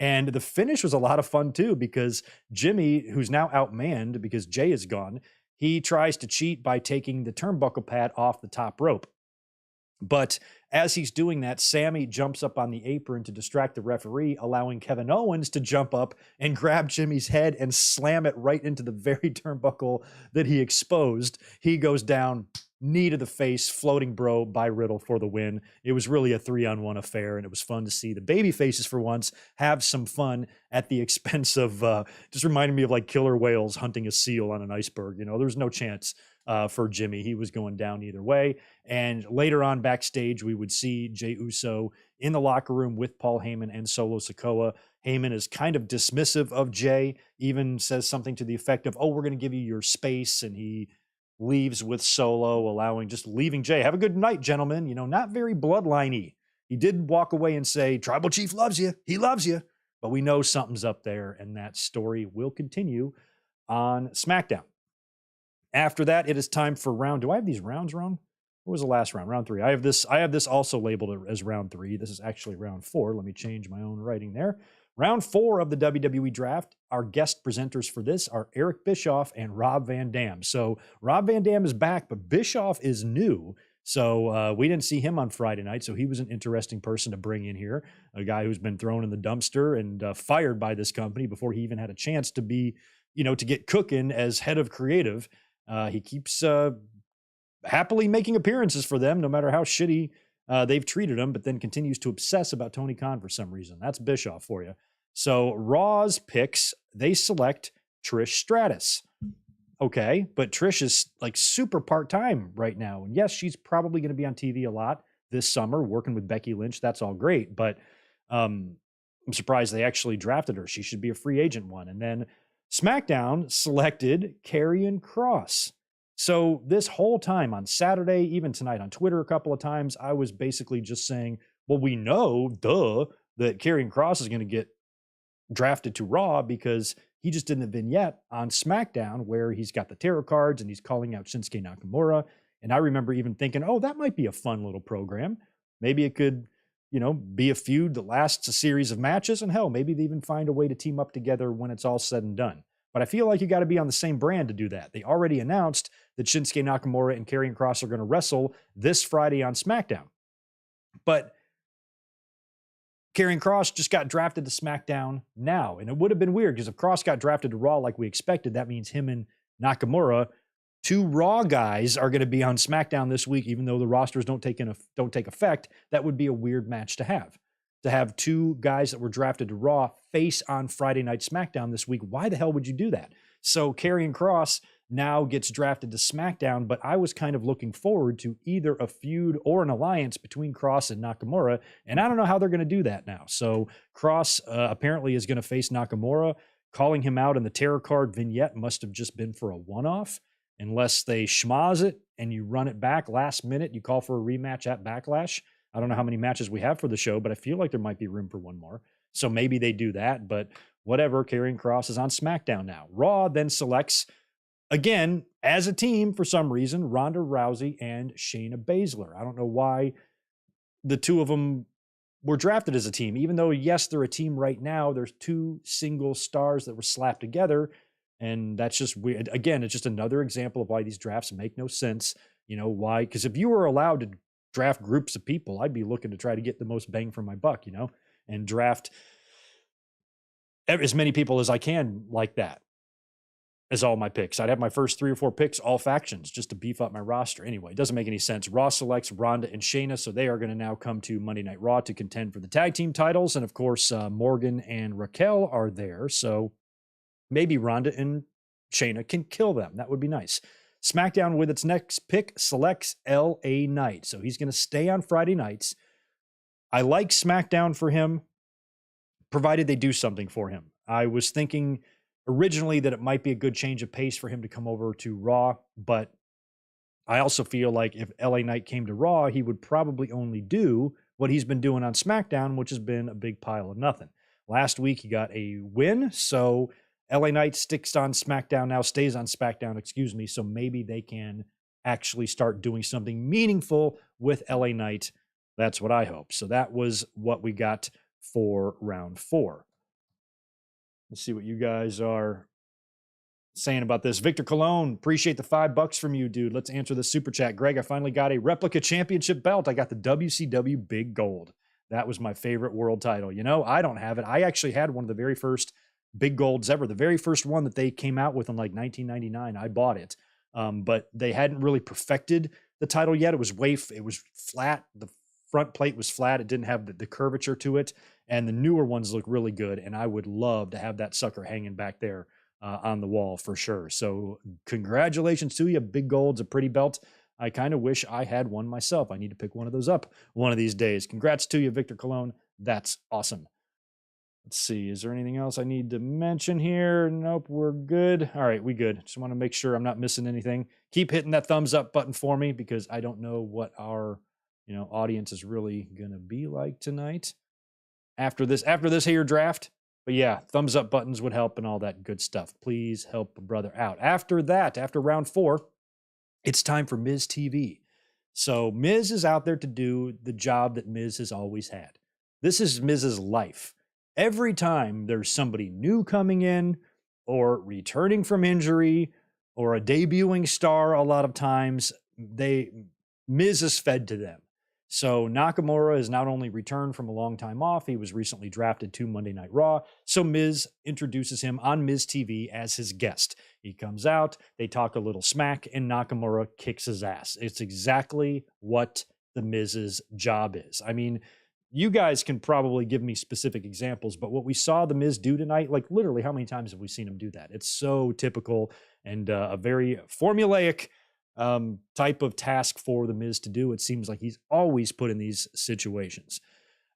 And the finish was a lot of fun too, because Jimmy, who's now outmanned because Jey is gone, he tries to cheat by taking the turnbuckle pad off the top rope. But as he's doing that, Sami jumps up on the apron to distract the referee, allowing Kevin Owens to jump up and grab Jimmy's head and slam it right into the very turnbuckle that he exposed. He goes down, knee to the face, floating bro by Riddle for the win. It was really a 3-on-1 affair, and it was fun to see the baby faces for once have some fun at the expense of just reminding me of like killer whales hunting a seal on an iceberg. There's no chance for Jimmy. He was going down either way. And later on backstage, we would see Jey Uso in the locker room with Paul Heyman and Solo Sikoa. Heyman is kind of dismissive of Jey, even says something to the effect of, we're going to give you your space. And he leaves with Solo, leaving Jey. Have a good night, gentlemen. Not very bloodline-y. He did walk away and say, Tribal Chief loves you. He loves you. But we know something's up there, and that story will continue on SmackDown. After that, it is time for round. Do I have these rounds wrong? What was the last round? Round 3. I have this also labeled as round 3. This is actually round 4. Let me change my own writing there. Round 4 of the WWE draft. Our guest presenters for this are Eric Bischoff and Rob Van Dam. So Rob Van Dam is back, but Bischoff is new. So we didn't see him on Friday night. So he was an interesting person to bring in here, a guy who's been thrown in the dumpster and fired by this company before he even had a chance to be, to get cooking as head of creative. He keeps happily making appearances for them, no matter how shitty they've treated him, but then continues to obsess about Tony Khan for some reason. That's Bischoff for you. So Raw's picks, they select Trish Stratus. Okay, but Trish is like super part-time right now. And yes, she's probably going to be on TV a lot this summer, working with Becky Lynch. That's all great. But I'm surprised they actually drafted her. She should be a free agent one. And then SmackDown selected Karrion Kross. So this whole time on Saturday, even tonight on Twitter a couple of times, I was basically just saying, well, we know, that Karrion Kross is going to get drafted to Raw because he just did a vignette on SmackDown where he's got the tarot cards and he's calling out Shinsuke Nakamura. And I remember even thinking, oh, that might be a fun little program. Maybe it could, be a feud that lasts a series of matches. And hell, maybe they even find a way to team up together when it's all said and done. But I feel like you got to be on the same brand to do that. They already announced that Shinsuke Nakamura and Karrion Kross are going to wrestle this Friday on SmackDown. But Karrion Kross just got drafted to SmackDown now. And it would have been weird because if Kross got drafted to Raw like we expected, that means him and Nakamura, two Raw guys, are going to be on SmackDown this week, even though the rosters don't take effect. That would be a weird match to have. To have two guys that were drafted to Raw face on Friday Night SmackDown this week. Why the hell would you do that? So Karrion Kross now gets drafted to SmackDown, but I was kind of looking forward to either a feud or an alliance between Kross and Nakamura, and I don't know how they're going to do that now. So Kross apparently is going to face Nakamura. Calling him out in the tarot card vignette must have just been for a one-off, unless they schmoz it and you run it back last minute. You call for a rematch at Backlash. I don't know how many matches we have for the show, but I feel like there might be room for one more. So maybe they do that, but whatever. Karrion Kross is on SmackDown now. Raw then selects, again, as a team for some reason, Ronda Rousey and Shayna Baszler. I don't know why the two of them were drafted as a team, even though, yes, they're a team right now. There's two single stars that were slapped together, and that's just weird. Again, it's just another example of why these drafts make no sense. Why? Because if you were allowed to draft groups of people, I'd be looking to try to get the most bang for my buck, and draft as many people as I can like that as all my picks. I'd have my first 3 or 4 picks, all factions, just to beef up my roster. Anyway, it doesn't make any sense. Raw selects Ronda and Shayna, so they are going to now come to Monday Night Raw to contend for the tag team titles. And of course, Morgan and Raquel are there, so maybe Ronda and Shayna can kill them. That would be nice. SmackDown, with its next pick, selects LA Knight. So he's going to stay on Friday nights. I like SmackDown for him, provided they do something for him. I was thinking originally that it might be a good change of pace for him to come over to Raw, but I also feel like if LA Knight came to Raw, he would probably only do what he's been doing on SmackDown, which has been a big pile of nothing. Last week, he got a win, so LA Knight stays on SmackDown, so maybe they can actually start doing something meaningful with LA Knight. That's what I hope. So that was what we got for round 4. Let's see what you guys are saying about this. Victor Colon, appreciate the $5 from you, dude. Let's answer the super chat. Greg, I finally got a replica championship belt. I got the WCW Big Gold. That was my favorite world title. I don't have it. I actually had one of the very first Big Golds ever. The very first one that they came out with in like 1999. I bought it. But they hadn't really perfected the title yet. It was flat. The front plate was flat. It didn't have the curvature to it. And the newer ones look really good. And I would love to have that sucker hanging back there on the wall for sure. So congratulations to you. Big Gold's a pretty belt. I kind of wish I had one myself. I need to pick one of those up one of these days. Congrats to you, Victor Colon. That's awesome. Let's see. Is there anything else I need to mention here? Nope, we're good. All right, we good. Just want to make sure I'm not missing anything. Keep hitting that thumbs up button for me because I don't know what our audience is really going to be like tonight after this here draft. But yeah, thumbs up buttons would help and all that good stuff. Please help a brother out. After that, after round 4, it's time for Miz TV. So Miz is out there to do the job that Miz has always had. This is Miz's life. Every time there's somebody new coming in or returning from injury or a debuting star, a lot of times Miz is fed to them. So Nakamura has not only returned from a long time off, he was recently drafted to Monday Night Raw. So Miz introduces him on Miz TV as his guest. He comes out, they talk a little smack, and Nakamura kicks his ass. It's exactly what the Miz's job is. I mean, you guys can probably give me specific examples, but what we saw the Miz do tonight, like literally how many times have we seen him do that? It's so typical and a very formulaic type of task for the Miz to do. It seems like he's always put in these situations.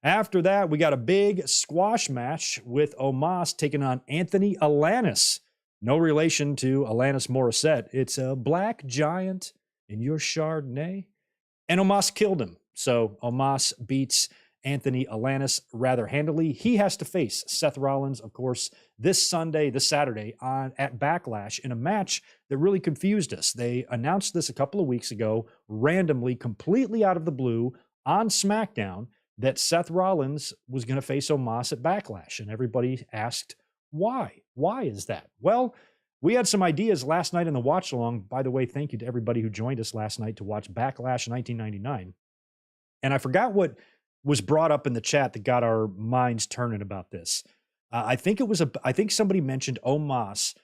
After that, we got a big squash match with Omos taking on Anthony Alanis. No relation to Alanis Morissette. It's a black giant in your Chardonnay. And Omos killed him. So Omos beats Anthony Alanis rather handily. He has to face Seth Rollins, of course, this Saturday at Backlash in a match that really confused us. They announced this a couple of weeks ago, randomly, completely out of the blue on SmackDown, that Seth Rollins was going to face Omos at Backlash. And everybody asked, why? Why is that? Well, we had some ideas last night in the watch along. By the way, thank you to everybody who joined us last night to watch Backlash 1999. And I forgot what was brought up in the chat that got our minds turning about this. I think somebody mentioned Omos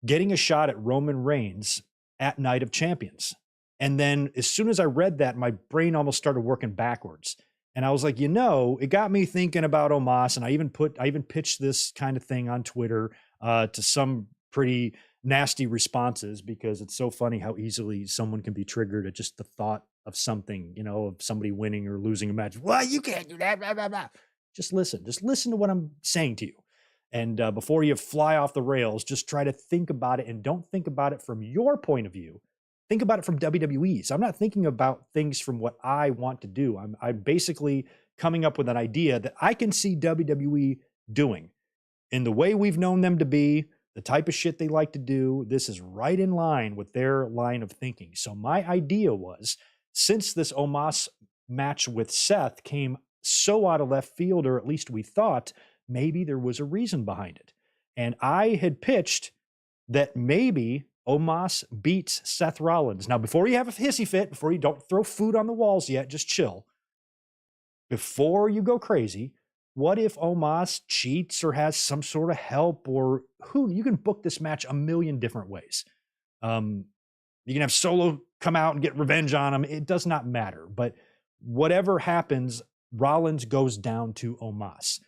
getting a shot at Roman Reigns at Night of Champions. And then as soon as I read that, my brain almost started working backwards. And I was like, it got me thinking about Omos. And I even pitched this kind of thing on Twitter to some pretty nasty responses, because it's so funny how easily someone can be triggered at just the thought of something, of somebody winning or losing a match. Well, you can't do that, blah, blah, blah. Just listen to what I'm saying to you. And before you fly off the rails, just try to think about it, and don't think about it from your point of view. Think about it from WWE's. I'm not thinking about things from what I want to do. I'm basically coming up with an idea that I can see WWE doing in the way we've known them to be, the type of shit they like to do. This is right in line with their line of thinking. So my idea was, since this Omos match with Seth came so out of left field, or at least we thought, maybe there was a reason behind it. And I had pitched that maybe Omos beats Seth Rollins. Now, before you have a hissy fit, before you don't throw food on the walls yet, just chill. Before you go crazy, what if Omos cheats or has some sort of help, or you can book this match a million different ways. You can have Solo come out and get revenge on him. It does not matter. But whatever happens, Rollins goes down to Omos.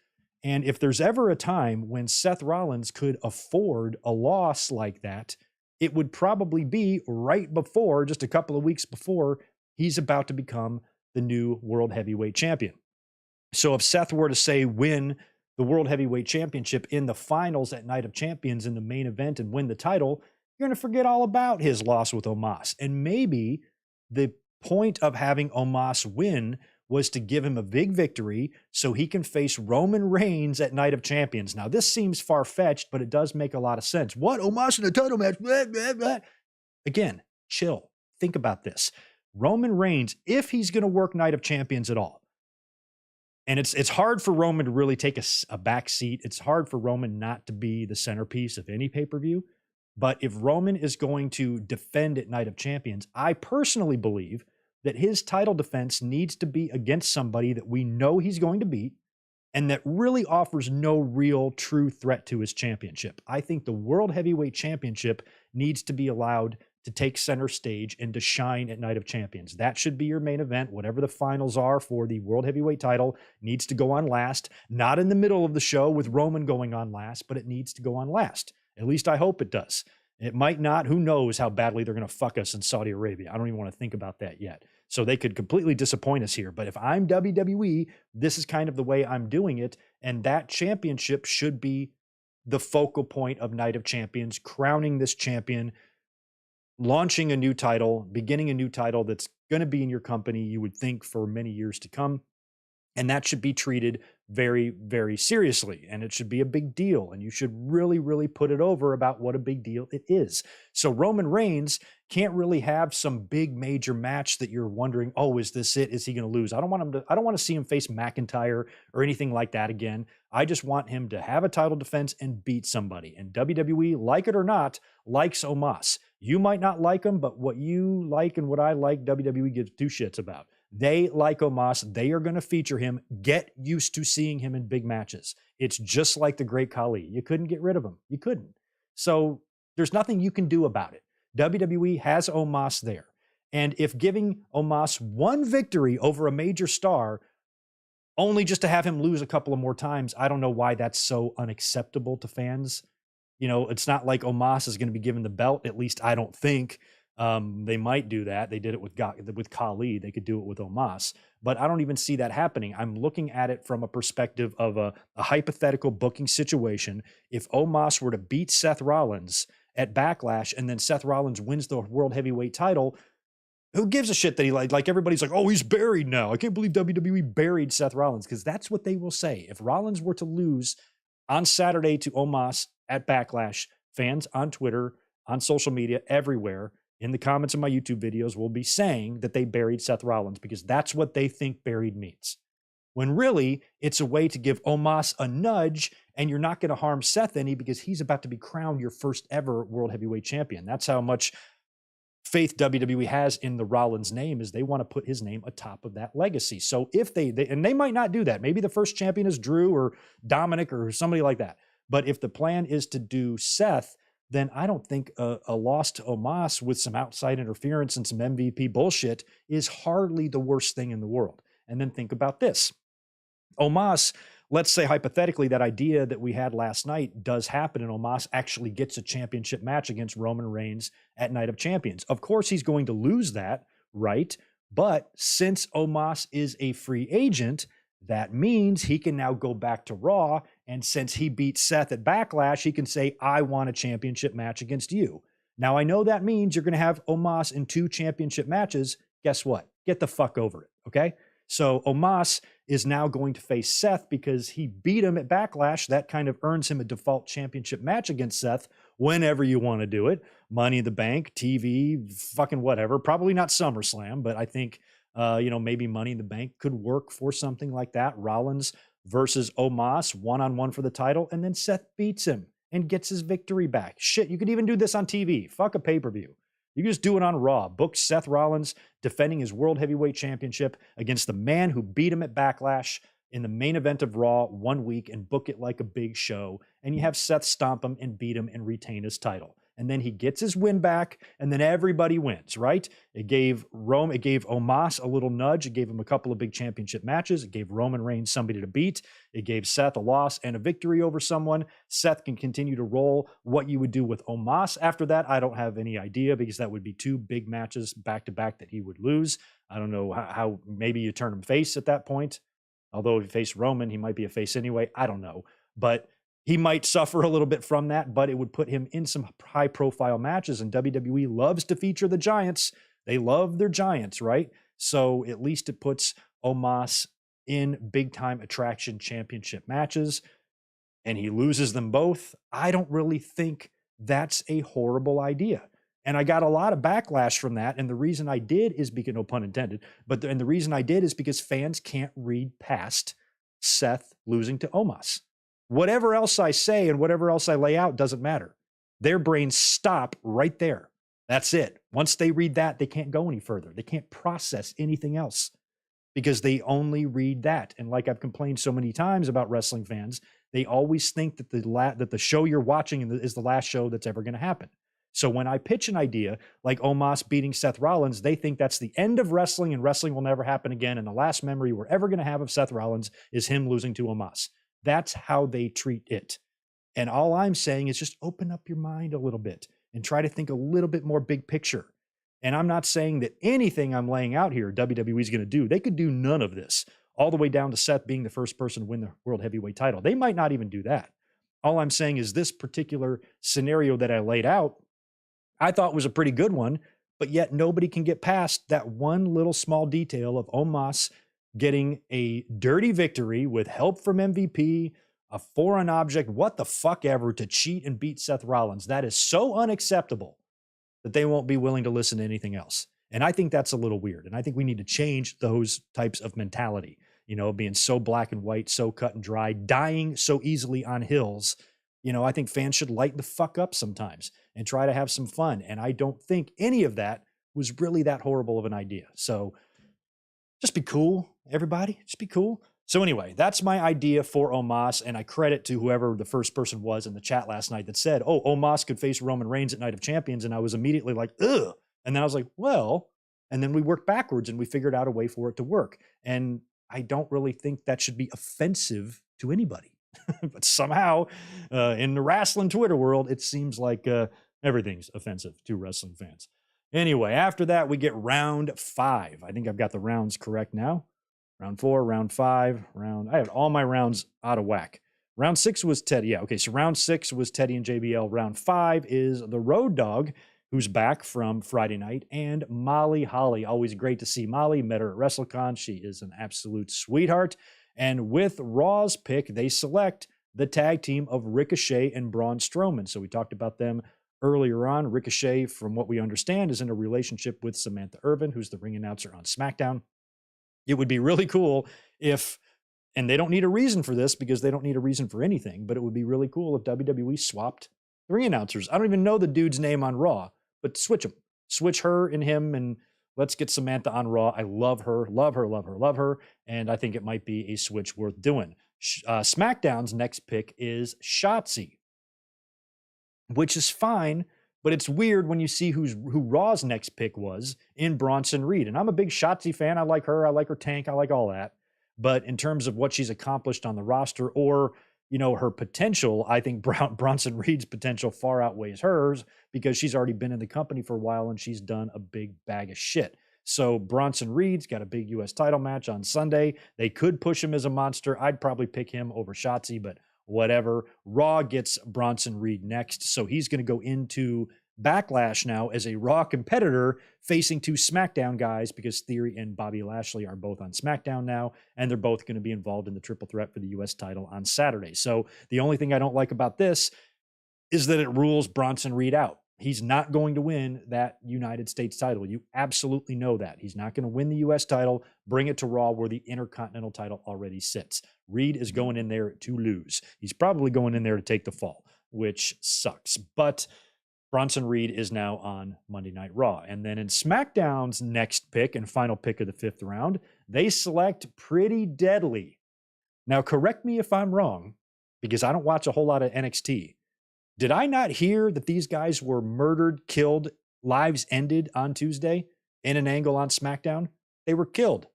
And if there's ever a time when Seth Rollins could afford a loss like that, it would probably be right before, just a couple of weeks before, he's about to become the new World Heavyweight Champion. So if Seth were to, say, win the World Heavyweight Championship in the finals at Night of Champions in the main event and win the title, you're going to forget all about his loss with Omos. And maybe the point of having Omos win was to give him a big victory so he can face Roman Reigns at Night of Champions. Now, this seems far-fetched, but it does make a lot of sense. What? Omos in a title match? Blah, blah, blah. Again, chill. Think about this. Roman Reigns, if he's going to work Night of Champions at all, and it's hard for Roman to really take a back seat. It's hard for Roman not to be the centerpiece of any pay-per-view. But if Roman is going to defend at Night of Champions, I personally believe that his title defense needs to be against somebody that we know he's going to beat and that really offers no real true threat to his championship. I think the World Heavyweight Championship needs to be allowed to take center stage and to shine at Night of Champions. That should be your main event. Whatever the finals are for the World Heavyweight title needs to go on last, not in the middle of the show with Roman going on last, but it needs to go on last. At least I hope it does. It might not. Who knows how badly they're going to fuck us in Saudi Arabia. I don't even want to think about that yet. So they could completely disappoint us here. But if I'm WWE, this is kind of the way I'm doing it. And that championship should be the focal point of Night of Champions, crowning this champion, launching a new title, beginning a new title that's going to be in your company, you would think, for many years to come. And that should be treated very, very seriously. And it should be a big deal. And you should really, really put it over about what a big deal it is. So Roman Reigns can't really have some big major match that you're wondering, oh, is this it? Is he going to lose? I don't want to see him face McIntyre or anything like that again. I just want him to have a title defense and beat somebody. And WWE, like it or not, likes Omos. You might not like him, but what you like and what I like, WWE gives two shits about. They like Omos. They are going to feature him. Get used to seeing him in big matches. It's just like the great Khali. You couldn't get rid of him. You couldn't. So there's nothing you can do about it. WWE has Omos there. And if giving Omos one victory over a major star, only just to have him lose a couple of more times, I don't know why that's so unacceptable to fans. You know, it's not like Omos is going to be given the belt. At least I don't think. They might do that. They did it with Khali. They could do it with Omos. But I don't even see that happening. I'm looking at it from a perspective of a hypothetical booking situation. If Omos were to beat Seth Rollins at Backlash and then Seth Rollins wins the World Heavyweight title, who gives a shit that he like everybody's like, oh, he's buried now. I can't believe WWE buried Seth Rollins, because that's what they will say. If Rollins were to lose on Saturday to Omos at Backlash, fans on Twitter, on social media, everywhere, in the comments of my YouTube videos, will be saying that they buried Seth Rollins, because that's what they think buried means. When really, it's a way to give Omos a nudge, and you're not going to harm Seth any, because he's about to be crowned your first ever World Heavyweight Champion. That's how much faith WWE has in the Rollins name, is they want to put his name atop of that legacy. So if they and they might not do that. Maybe the first champion is Drew or Dominic or somebody like that. But if the plan is to do Seth, then I don't think a loss to Omos with some outside interference and some MVP bullshit is hardly the worst thing in the world. And then think about this. Omos, let's say hypothetically that idea that we had last night does happen, and Omos actually gets a championship match against Roman Reigns at Night of Champions. Of course, he's going to lose that, right? But since Omos is a free agent, that means he can now go back to Raw, and since he beat Seth at Backlash, he can say, I want a championship match against you. Now, I know that means you're going to have Omos in 2 championship matches. Guess what? Get the fuck over it, okay? So Omos is now going to face Seth because he beat him at Backlash. That kind of earns him a default championship match against Seth whenever you want to do it. Money in the Bank, TV, fucking whatever. Probably not SummerSlam, but I think, maybe Money in the Bank could work for something like that. Rollins versus Omos, one-on-one for the title, and then Seth beats him and gets his victory back. Shit, you could even do this on TV. Fuck a pay-per-view. You can just do it on Raw. Book Seth Rollins defending his World Heavyweight Championship against the man who beat him at Backlash in the main event of Raw 1 week, and book it like a big show. And you have Seth stomp him and beat him and retain his title. And then he gets his win back, and then everybody wins, right? It gave Omos a little nudge. It gave him a couple of big championship matches. It gave Roman Reigns somebody to beat. It gave Seth a loss and a victory over someone. Seth can continue to roll. What you would do with Omos after that, I don't have any idea, because that would be 2 big matches back to back that he would lose. I don't know how maybe you turn him face at that point. Although if he faced Roman, he might be a face anyway. I don't know. But he might suffer a little bit from that, but it would put him in some high-profile matches, and WWE loves to feature the giants. They love their giants, right? So at least it puts Omos in big-time attraction championship matches, and he loses them both. I don't really think that's a horrible idea. And I got a lot of backlash from that, and the reason I did is because, no pun intended, and the reason I did is because fans can't read past Seth losing to Omos. Whatever else I say and whatever else I lay out doesn't matter. Their brains stop right there. That's it. Once they read that, they can't go any further. They can't process anything else because they only read that. And like I've complained so many times about wrestling fans, they always think that the show you're watching is the last show that's ever going to happen. So when I pitch an idea like Omos beating Seth Rollins, they think that's the end of wrestling and wrestling will never happen again. And the last memory we're ever going to have of Seth Rollins is him losing to Omos. That's how they treat it. And all I'm saying is just open up your mind a little bit and try to think a little bit more big picture. And I'm not saying that anything I'm laying out here, WWE is going to do. They could do none of this, all the way down to Seth being the first person to win the World Heavyweight title. They might not even do that. All I'm saying is this particular scenario that I laid out, I thought was a pretty good one, but yet nobody can get past that one little small detail of Omos getting a dirty victory with help from MVP, a foreign object, what the fuck ever, to cheat and beat Seth Rollins. That is so unacceptable that they won't be willing to listen to anything else. And I think that's a little weird. And I think we need to change those types of mentality, being so black and white, so cut and dry, dying so easily on hills. I think fans should lighten the fuck up sometimes and try to have some fun. And I don't think any of that was really that horrible of an idea. So just be cool, everybody. Just be cool. So anyway, that's my idea for Omos, and I credit to whoever the first person was in the chat last night that said, oh, Omos could face Roman Reigns at Night of Champions, and I was immediately like, ugh. And then I was like, well, and then we worked backwards and we figured out a way for it to work. And I don't really think that should be offensive to anybody. But somehow in the wrestling Twitter world, it seems like everything's offensive to wrestling fans. Anyway, after that, we get round 5. I think I've got the rounds correct now. Round 4, round 5, I have all my rounds out of whack. Round 6 was Teddy. Yeah, okay, so round 6 was Teddy and JBL. Round 5 is the Road Dogg, who's back from Friday night, and Molly Holly. Always great to see Molly. Met her at WrestleCon. She is an absolute sweetheart. And with Raw's pick, they select the tag team of Ricochet and Braun Strowman. So we talked about them earlier on. Ricochet, from what we understand, is in a relationship with Samantha Irvin, who's the ring announcer on SmackDown. It would be really cool if, and they don't need a reason for this because they don't need a reason for anything, but it would be really cool if WWE swapped the ring announcers. I don't even know the dude's name on Raw, but switch them. Switch her and him, and let's get Samantha on Raw. I love her, love her, love her, love her, and I think it might be a switch worth doing. SmackDown's next pick is Shotzi, which is fine, but it's weird when you see who Raw's next pick was in Bronson Reed. And I'm a big Shotzi fan. I like her. I like her tank. I like all that. But in terms of what she's accomplished on the roster or, her potential, I think Bronson Reed's potential far outweighs hers because she's already been in the company for a while and she's done a big bag of shit. So Bronson Reed's got a big U.S. title match on Sunday. They could push him as a monster. I'd probably pick him over Shotzi, but whatever. Raw gets Bronson Reed next. So he's going to go into Backlash now as a Raw competitor facing 2 SmackDown guys because Theory and Bobby Lashley are both on SmackDown now, and they're both going to be involved in the triple threat for the U.S. title on Saturday. So the only thing I don't like about this is that it rules Bronson Reed out. He's not going to win that United States title. You absolutely know that. He's not going to win the U.S. title, bring it to Raw where the Intercontinental title already sits. Reed is going in there to lose. He's probably going in there to take the fall, which sucks. But Bronson Reed is now on Monday Night Raw. And then in SmackDown's next pick and final pick of the 5th round, they select Pretty Deadly. Now, correct me if I'm wrong, because I don't watch a whole lot of NXT. Did I not hear that these guys were murdered, killed, lives ended on Tuesday in an angle on SmackDown? They were killed.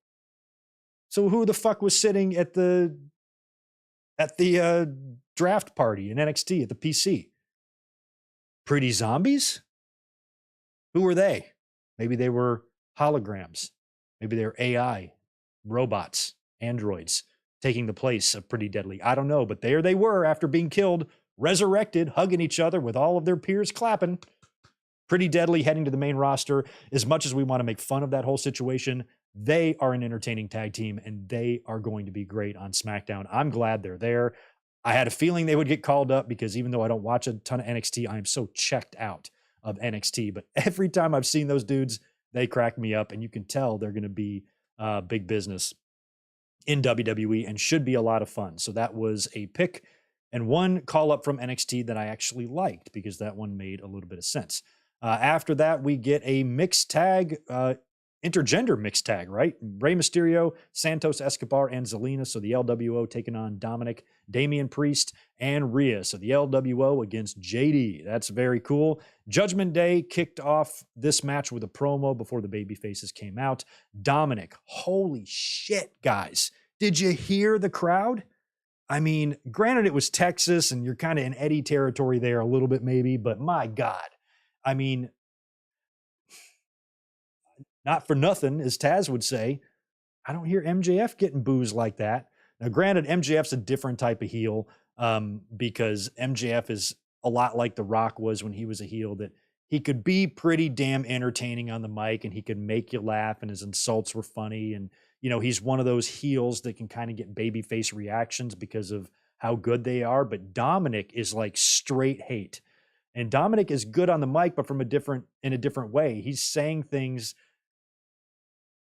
So who the fuck was sitting at the draft party in NXT at the PC? Pretty zombies? Who were they? Maybe they were holograms. Maybe they're AI, robots, androids taking the place of Pretty Deadly. I don't know, but there they were after being killed, resurrected, hugging each other with all of their peers clapping. Pretty Deadly heading to the main roster. As much as we want to make fun of that whole situation, they are an entertaining tag team, and they are going to be great on SmackDown. I'm glad they're there. I had a feeling they would get called up because even though I don't watch a ton of NXT, I am so checked out of NXT. But every time I've seen those dudes, they crack me up, and you can tell they're going to be big business in WWE and should be a lot of fun. So that was a pick and one call up from NXT that I actually liked because that one made a little bit of sense. After that, we get a mixed tag, intergender mixed tag, right? Rey Mysterio, Santos Escobar, and Zelina. So the LWO taking on Dominic, Damian Priest, and Rhea. So the LWO against JD. That's very cool. Judgment Day kicked off this match with a promo before the babyfaces came out. Dominic, holy shit, guys. Did you hear the crowd? I mean, granted, it was Texas, and you're kind of in Eddie territory there a little bit maybe, but my God. I mean, not for nothing, as Taz would say, I don't hear MJF getting boos like that. Now, granted, MJF's a different type of heel because MJF is a lot like The Rock was when he was a heel, that he could be pretty damn entertaining on the mic and he could make you laugh and his insults were funny. And, he's one of those heels that can kind of get babyface reactions because of how good they are. But Dominic is like straight hate. And Dominic is good on the mic, but in a different way. He's saying things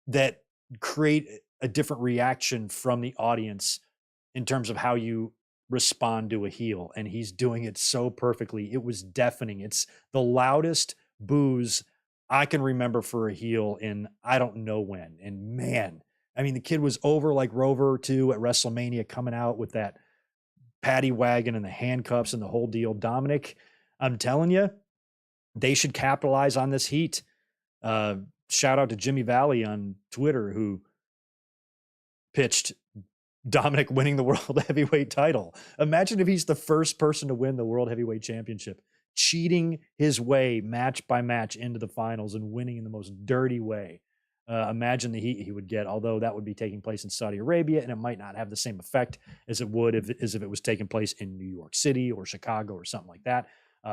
that create a different reaction from the audience in terms of how you respond to a heel, and he's doing it so perfectly. It was deafening. It's the loudest boos I can remember for a heel in I don't know when. And man, I mean, the kid was over like Rover too at WrestleMania, coming out with that paddy wagon and the handcuffs and the whole deal. Dominic, I'm telling you, they should capitalize on this heat. Uh, Shout out to Jimmy Valley on Twitter, who pitched Dominic winning the world heavyweight title. Imagine if he's the first person to win the world heavyweight championship, cheating his way match by match into the finals and winning in the most dirty way. Imagine the heat he would get, although that would be taking place in Saudi Arabia, and it might not have the same effect as it would if it was taking place in New York City or Chicago or something like that.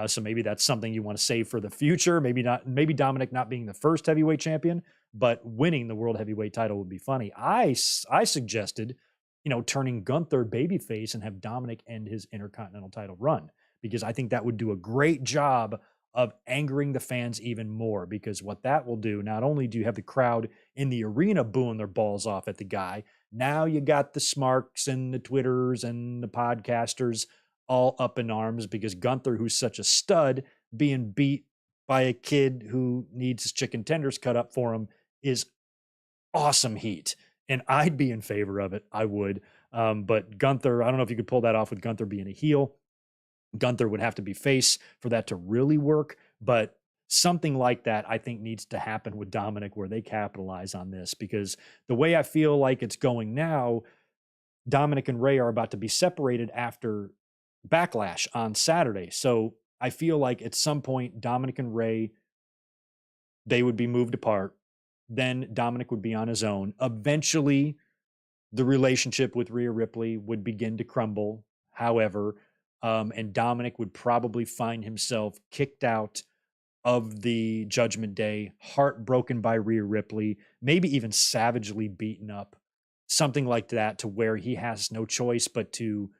So maybe that's something you want to save for the future. Maybe not. Maybe Dominic not being the first heavyweight champion, but winning the world heavyweight title would be funny. I suggested, turning Gunther babyface and have Dominic end his Intercontinental title run, because I think that would do a great job of angering the fans even more, because what that will do, not only do you have the crowd in the arena booing their balls off at the guy, now you got the smarks and the Twitters and the podcasters all up in arms because Gunther, who's such a stud, being beat by a kid who needs his chicken tenders cut up for him is awesome heat. And I'd be in favor of it. I would. But Gunther, I don't know if you could pull that off with Gunther being a heel. Gunther would have to be face for that to really work. But something like that, I think, needs to happen with Dominic, where they capitalize on this, because the way I feel like it's going now, Dominic and Rey are about to be separated after Backlash on Saturday. So I feel like at some point, Dominic and Rey, they would be moved apart. Then Dominic would be on his own. Eventually, the relationship with Rhea Ripley would begin to crumble. However, and Dominic would probably find himself kicked out of the Judgment Day, heartbroken by Rhea Ripley, maybe even savagely beaten up, something like that, to where he has no choice but to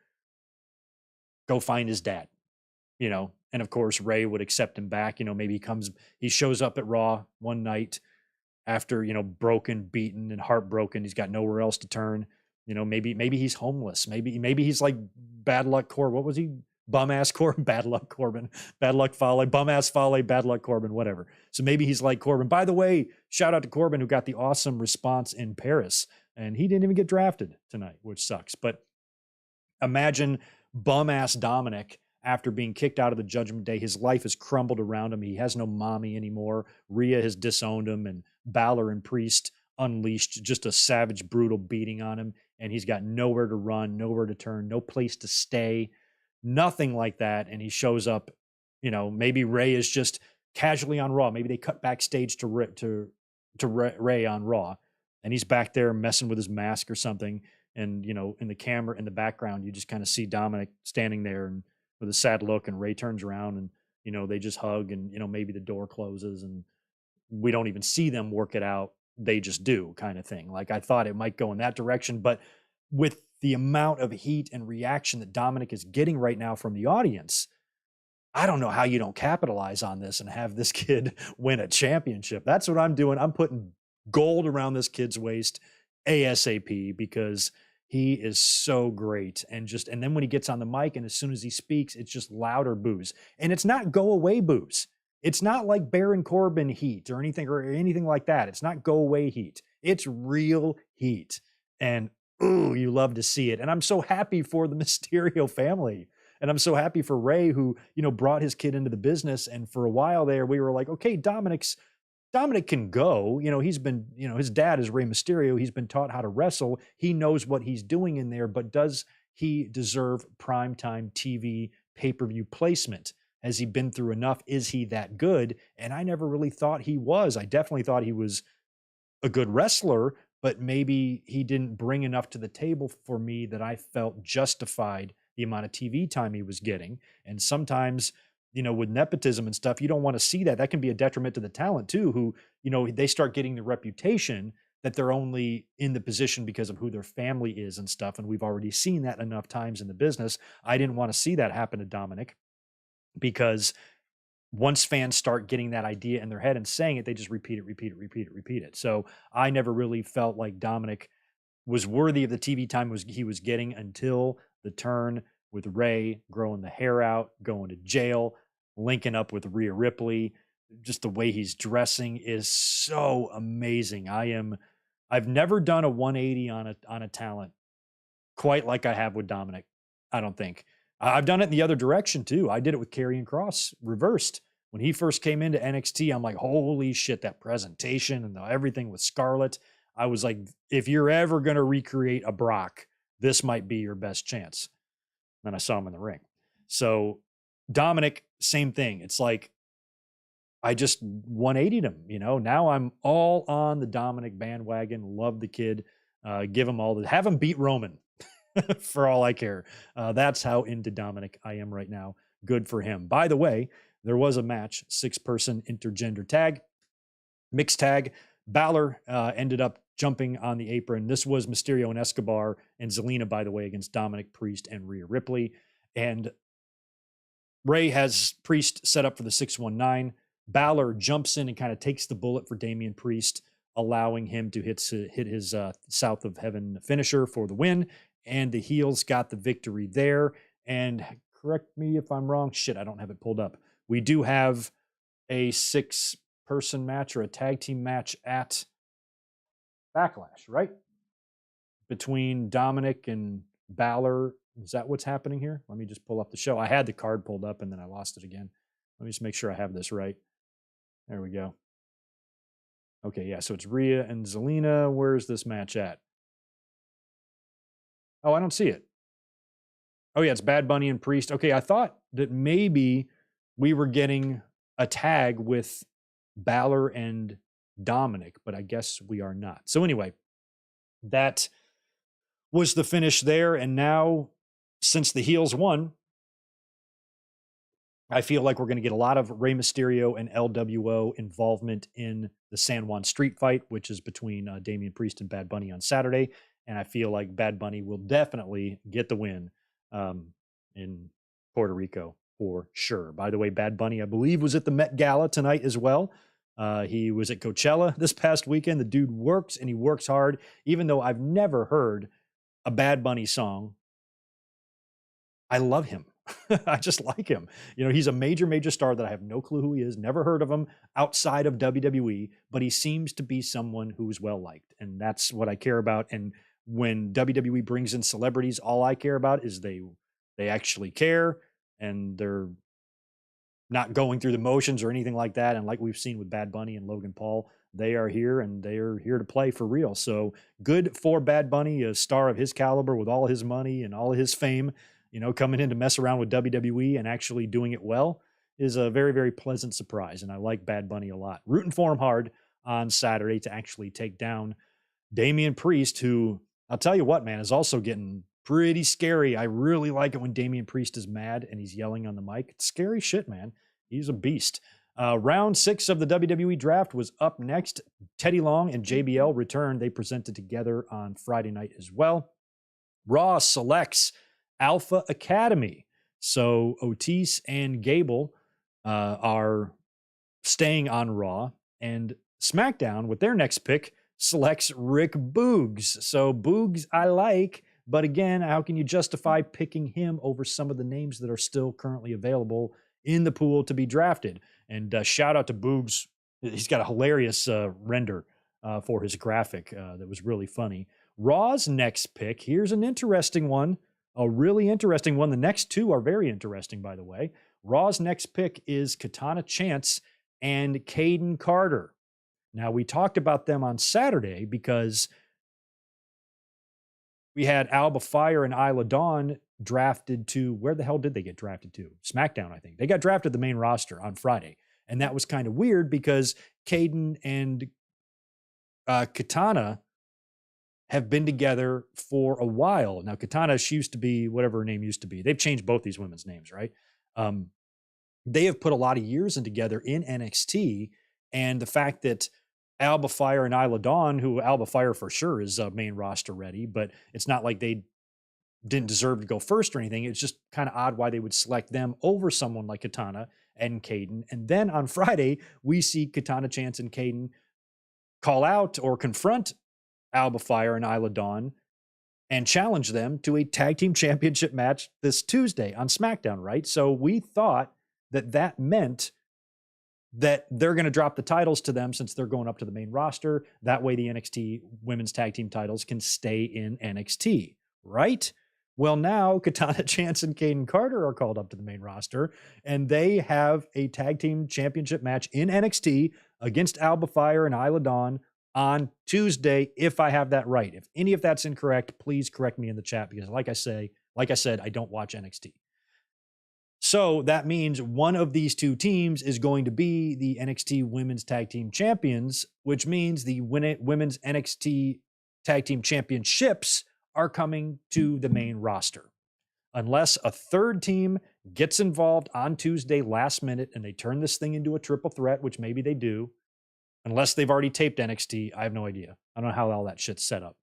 go find his dad, and of course Rey would accept him back. Maybe he shows up at Raw one night after, broken, beaten, and heartbroken. He's got nowhere else to turn. Maybe he's homeless. Maybe he's like Bad Luck Corbin. What was he? Bum ass Corbin, Bad Luck Corbin, Bad Luck Fale, Bum ass Fale, Bad Luck Corbin, whatever. So maybe he's like Corbin. By the way, shout out to Corbin, who got the awesome response in Paris, and he didn't even get drafted tonight, which sucks. But imagine bum ass Dominic, after being kicked out of the Judgment Day, his life has crumbled around him. He has no mommy anymore. Rhea has disowned him, and Balor and Priest unleashed just a savage, brutal beating on him. And he's got nowhere to run, nowhere to turn, no place to stay, nothing like that. And he shows up, maybe Rey is just casually on Raw. Maybe they cut backstage to Rey on Raw, and he's back there messing with his mask or something. And, in the camera, in the background, you just kind of see Dominic standing there and with a sad look, and Rey turns around and, they just hug, and, maybe the door closes and we don't even see them work it out. They just do, kind of thing. Like, I thought it might go in that direction, but with the amount of heat and reaction that Dominic is getting right now from the audience, I don't know how you don't capitalize on this and have this kid win a championship. That's what I'm doing. I'm putting gold around this kid's waist ASAP, because he is so great. And then when he gets on the mic and as soon as he speaks, it's just louder boos. And it's not go away boos. It's not like Baron Corbin heat or anything like that. It's not go away heat. It's real heat. And ooh, you love to see it. And I'm so happy for the Mysterio family. And I'm so happy for Rey, who, brought his kid into the business. And for a while there, we were like, okay, Dominic can go. He's been, his dad is Rey Mysterio. He's been taught how to wrestle. He knows what he's doing in there, but does he deserve primetime TV pay-per-view placement? Has he been through enough? Is he that good? And I never really thought he was. I definitely thought he was a good wrestler, but maybe he didn't bring enough to the table for me that I felt justified the amount of TV time he was getting. And sometimes, with nepotism and stuff, you don't want to see that. That can be a detriment to the talent too, who, they start getting the reputation that they're only in the position because of who their family is and stuff. And we've already seen that enough times in the business. I didn't want to see that happen to Dominic, because once fans start getting that idea in their head and saying it, they just repeat it. So I never really felt like Dominic was worthy of the TV time he was getting until the turn with Ray growing the hair out, going to jail, linking up with Rhea Ripley. Just the way he's dressing is so amazing. I've never done a 180 on a talent quite like I have with Dominic. I don't think. I've done it in the other direction too. I did it with Karrion Kross reversed. When he first came into NXT, I'm like, holy shit, that presentation and everything with Scarlett. I was like, if you're ever going to recreate a Brock, this might be your best chance. Then I saw him in the ring. So Dominic, same thing. It's like, I just 180'd him, you know. Now I'm all on the Dominic bandwagon. Love the kid. Give him all the, have him beat Roman for all I care. That's how into Dominic I am right now. Good for him. By the way, there was a match, 6-person intergender tag, mixed tag. Balor ended up jumping on the apron. This was Mysterio and Escobar and Zelina, by the way, against Dominic, Priest, and Rhea Ripley. And Ray has Priest set up for the 619. Balor jumps in and kind of takes the bullet for Damian Priest, allowing him to hit his South of Heaven finisher for the win. And the heels got the victory there. And correct me if I'm wrong. Shit, I don't have it pulled up. We do have a 6-person match or a tag team match at Backlash, right? Between Dominic and Balor. Is that what's happening here? Let me just pull up the show. I had the card pulled up and then I lost it again. Let me just make sure I have this right. There we go. Okay, yeah, so it's Rhea and Zelina. Where's this match at? Oh, I don't see it. Oh, yeah, it's Bad Bunny and Priest. Okay, I thought that maybe we were getting a tag with Balor and Dominic, but I guess we are not. So anyway, that was the finish there. And now, since the heels won, I feel like we're going to get a lot of Rey Mysterio and LWO involvement in the San Juan Street fight, which is between Damian Priest and Bad Bunny on Saturday. And I feel like Bad Bunny will definitely get the win in Puerto Rico for sure. By the way, Bad Bunny, I believe, was at the Met Gala tonight as well. He was at Coachella this past weekend. The dude works and he works hard, even though I've never heard a Bad Bunny song. I love him. I just like him. You know, he's a major, major star that I have no clue who he is, never heard of him outside of WWE, but he seems to be someone who's well-liked, and that's what I care about. And when WWE brings in celebrities, all I care about is they actually care, and they're not going through the motions or anything like that. And like we've seen with Bad Bunny and Logan Paul, they are here and they are here to play for real. So good for Bad Bunny, a star of his caliber with all his money and all his fame. You know, coming in to mess around with WWE and actually doing it well is a very, very pleasant surprise. And I like Bad Bunny a lot. Rooting for him hard on Saturday to actually take down Damian Priest, who, I'll tell you what, man, is also getting pretty scary. I really like it when Damian Priest is mad and he's yelling on the mic. It's scary shit, man. He's a beast. Round 6 of the WWE draft was up next. Teddy Long and JBL returned. They presented together on Friday night as well. Raw selects Alpha Academy. So Otis and Gable are staying on Raw, and SmackDown, with their next pick, selects Rick Boogs. So Boogs I like, but again, how can you justify picking him over some of the names that are still currently available in the pool to be drafted? And shout out to Boogs. He's got a hilarious render for his graphic that was really funny. Raw's next pick, here's an interesting one. A really interesting one. The next two are very interesting, by the way. Raw's next pick is Katana Chance and Caden Carter. Now, we talked about them on Saturday because we had Alba Fire and Isla Dawn drafted to, where the hell did they get drafted to? SmackDown, I think. They got drafted to the main roster on Friday. And that was kind of weird because Caden and Katana have been together for a while. Now, Katana, she used to be whatever her name used to be. They've changed both these women's names, right? They have put a lot of years in together in NXT. And the fact that Alba Fire and Isla Dawn, who Alba Fire for sure is main roster ready, but it's not like they didn't deserve to go first or anything. It's just kind of odd why they would select them over someone like Katana and Caden. And then on Friday, we see Katana Chance and Caden call out or confront Alba Fire and Isla Dawn and challenge them to a tag team championship match this Tuesday on SmackDown, right? So we thought that that meant that they're going to drop the titles to them since they're going up to the main roster. That way the NXT women's tag team titles can stay in NXT, right? Well, now Katana Chance and Caden Carter are called up to the main roster, and they have a tag team championship match in NXT against Alba Fire and Isla Dawn on Tuesday, if I have that right. If any of that's incorrect, please correct me in the chat, because like I said, I don't watch NXT. So that means one of these two teams is going to be the NXT Women's Tag Team Champions, which means the Women's NXT Tag Team Championships are coming to the main roster. Unless a third team gets involved on Tuesday last minute and they turn this thing into a triple threat, which maybe they do, unless they've already taped NXT, I have no idea. I don't know how all that shit's set up.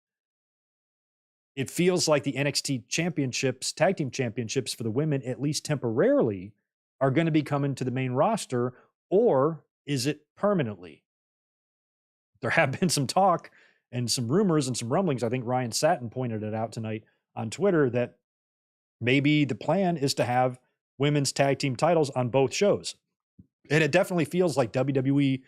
It feels like the NXT championships, tag team championships for the women, at least temporarily, are going to be coming to the main roster, or is it permanently? There have been some talk and some rumors and some rumblings. I think Ryan Satin pointed it out tonight on Twitter that maybe the plan is to have women's tag team titles on both shows. And it definitely feels like WWE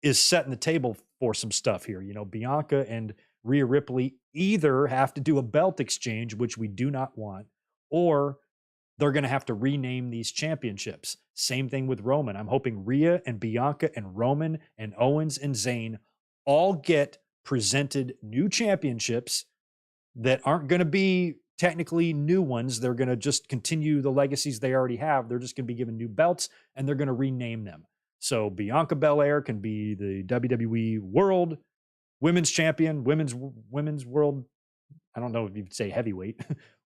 is setting the table for some stuff here. You know, Bianca and Rhea Ripley either have to do a belt exchange, which we do not want, or they're going to have to rename these championships. Same thing with Roman. I'm hoping Rhea and Bianca and Roman and Owens and Zayn all get presented new championships that aren't going to be technically new ones. They're going to just continue the legacies they already have. They're just going to be given new belts, and they're going to rename them. So Bianca Belair can be the WWE World Women's Champion, Women's World, I don't know if you'd say heavyweight,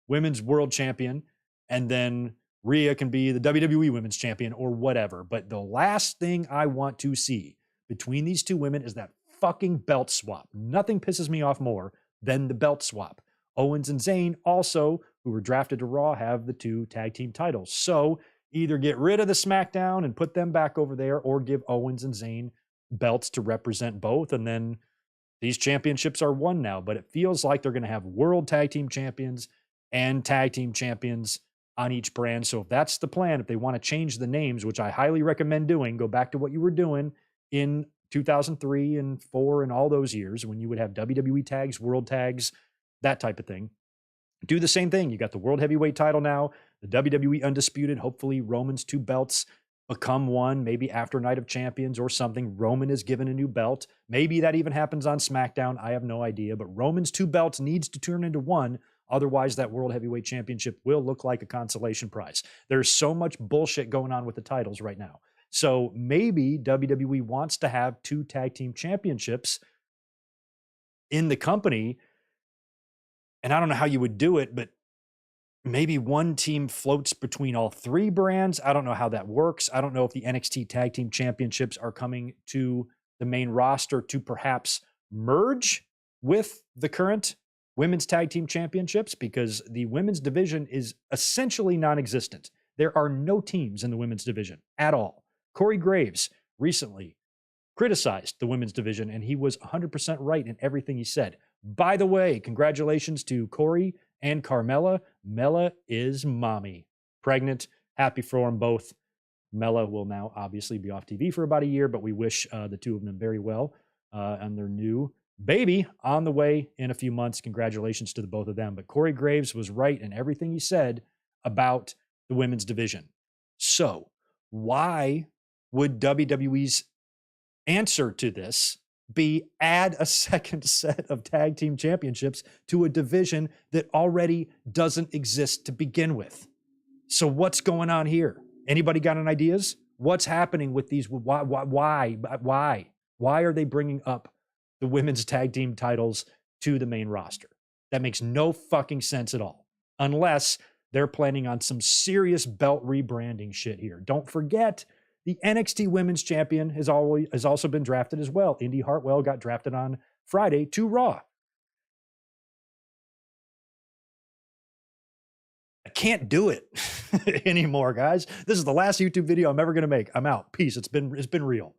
Women's World Champion, and then Rhea can be the WWE Women's Champion or whatever. But the last thing I want to see between these two women is that fucking belt swap. Nothing pisses me off more than the belt swap. Owens and Zayn also, who were drafted to Raw, have the two tag team titles. So either get rid of the SmackDown and put them back over there, or give Owens and Zayn belts to represent both, and then these championships are won now. But it feels like they're going to have world tag team champions and tag team champions on each brand. So if that's the plan, if they want to change the names, which I highly recommend doing, go back to what you were doing in 2003 and 4 and all those years when you would have WWE tags, world tags, that type of thing. Do the same thing. You got the world heavyweight title now, the WWE undisputed. Hopefully Roman's two belts become one, maybe after Night of Champions or something. Roman is given a new belt. Maybe that even happens on SmackDown. I have no idea. But Roman's two belts needs to turn into one. Otherwise, that World Heavyweight Championship will look like a consolation prize. There's so much bullshit going on with the titles right now. So maybe WWE wants to have two tag team championships in the company. And I don't know how you would do it, but maybe one team floats between all three brands. I don't know how that works. I don't know if the NXT Tag Team Championships are coming to the main roster to perhaps merge with the current Women's Tag Team Championships, because the women's division is essentially non-existent. There are no teams in the women's division at all. Corey Graves recently criticized the women's division, and he was 100% right in everything he said. By the way, congratulations to Corey and Carmella. Mella is mommy. Pregnant. Happy for them both. Mella will now obviously be off TV for about a year, but we wish the two of them very well on their new baby on the way in a few months. Congratulations to the both of them. But Corey Graves was right in everything he said about the women's division. So why would WWE's answer to this be add a second set of tag team championships to a division that already doesn't exist to begin with? So what's going on here? Anybody got any ideas? What's happening with these? Why are they bringing up the women's tag team titles to the main roster? That makes no fucking sense at all, unless they're planning on some serious belt rebranding shit here. Don't forget, the NXT Women's Champion has also been drafted as well. Indy Hartwell got drafted on Friday to Raw. I can't do it anymore, guys. This is the last YouTube video I'm ever going to make. I'm out. Peace. It's been real.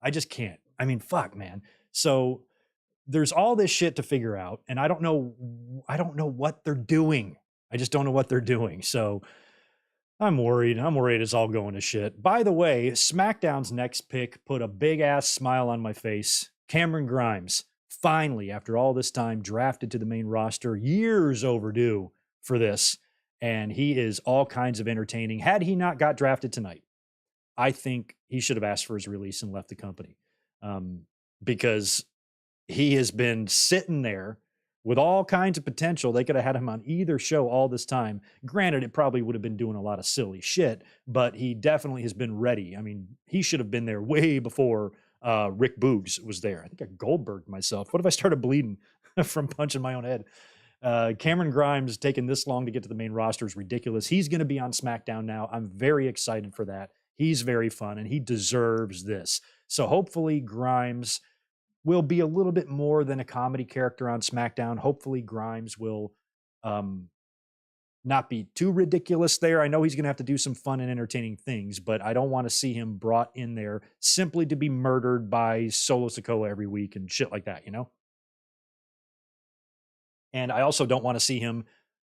I just can't. I mean, fuck, man. So there's all this shit to figure out, and I don't know what they're doing. I just don't know what they're doing. So I'm worried. I'm worried it's all going to shit. By the way, SmackDown's next pick put a big ass smile on my face. Cameron Grimes, finally, after all this time, drafted to the main roster, years overdue for this. And he is all kinds of entertaining. Had he not got drafted tonight, I think he should have asked for his release and left the company, because he has been sitting there with all kinds of potential. They could have had him on either show all this time. Granted, it probably would have been doing a lot of silly shit, but he definitely has been ready. I mean, he should have been there way before Rick Boogs was there. I think I Goldberged myself. What if I started bleeding from punching my own head? Cameron Grimes taking this long to get to the main roster is ridiculous. He's going to be on SmackDown now. I'm very excited for that. He's very fun, and he deserves this. So hopefully Grimes will be a little bit more than a comedy character on SmackDown. Hopefully Grimes will not be too ridiculous there. I know he's going to have to do some fun and entertaining things, but I don't want to see him brought in there simply to be murdered by Solo Sikoa every week and shit like that, you know? And I also don't want to see him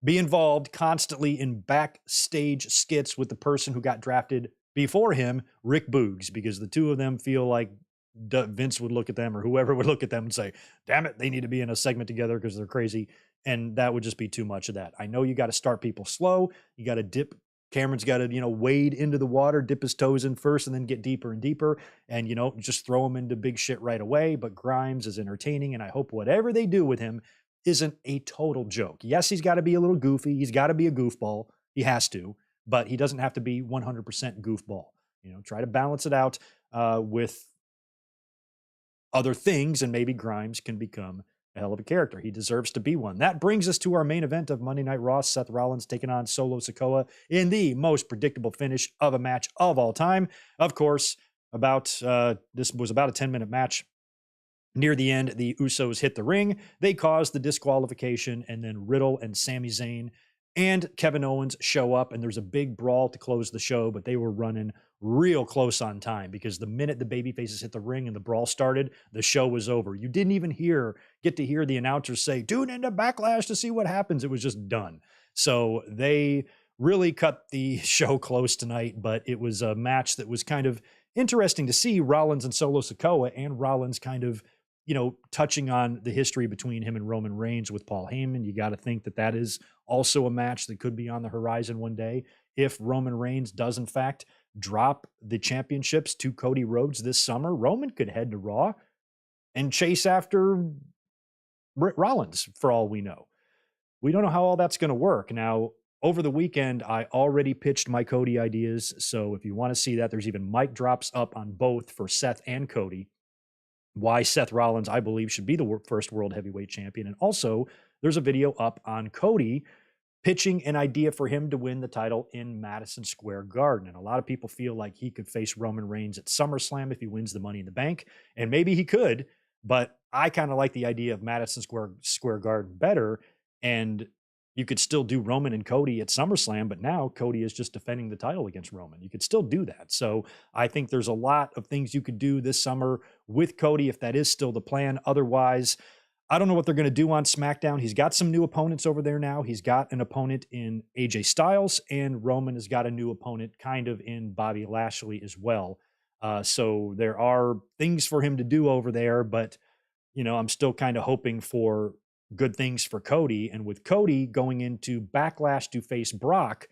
be involved constantly in backstage skits with the person who got drafted before him, Rick Boogs, because the two of them feel like Vince would look at them or whoever would look at them and say, damn it, they need to be in a segment together because they're crazy. And that would just be too much of that. I know you got to start people slow. You got to dip. Cameron's got to, wade into the water, dip his toes in first and then get deeper and deeper and, just throw him into big shit right away. But Grimes is entertaining. And I hope whatever they do with him isn't a total joke. Yes, he's got to be a little goofy. He's got to be a goofball. He has to, but he doesn't have to be 100% goofball. Try to balance it out with other things, and maybe Grimes can become a hell of a character. He deserves to be one. That brings us to our main event of Monday Night Raw. Seth Rollins taking on Solo Sikoa in the most predictable finish of a match of all time. Of course, this was about a 10-minute match. Near the end, the Usos hit the ring. They caused the disqualification, and then Riddle and Sami Zayn and Kevin Owens show up, and there's a big brawl to close the show, but they were running real close on time because the minute the babyfaces hit the ring and the brawl started, the show was over. You didn't even get to hear the announcers say, tune into Backlash to see what happens. It was just done. So they really cut the show close tonight, but it was a match that was kind of interesting to see. Rollins and Solo Sikoa, and Rollins kind of touching on the history between him and Roman Reigns with Paul Heyman. You got to think that is also a match that could be on the horizon one day. If Roman Reigns does, in fact, drop the championships to Cody Rhodes this summer, Roman could head to Raw and chase after Rollins, for all we know. We don't know how all that's going to work. Now, over the weekend, I already pitched my Cody ideas. So if you want to see that, there's even mic drops up on both for Seth and Cody. Why Seth Rollins, I believe, should be the first world heavyweight champion. And also, there's a video up on Cody pitching an idea for him to win the title in Madison Square Garden. And a lot of people feel like he could face Roman Reigns at SummerSlam if he wins the Money in the Bank. And maybe he could, but I kind of like the idea of Madison Square Garden better. And you could still do Roman and Cody at SummerSlam, but now Cody is just defending the title against Roman. You could still do that. So I think there's a lot of things you could do this summer with Cody if that is still the plan. Otherwise, I don't know what they're going to do on SmackDown. He's got some new opponents over there now. He's got an opponent in AJ Styles, and Roman has got a new opponent kind of in Bobby Lashley as well. So there are things for him to do over there, but I'm still kind of hoping for good things for Cody. And with Cody going into Backlash to face Brock,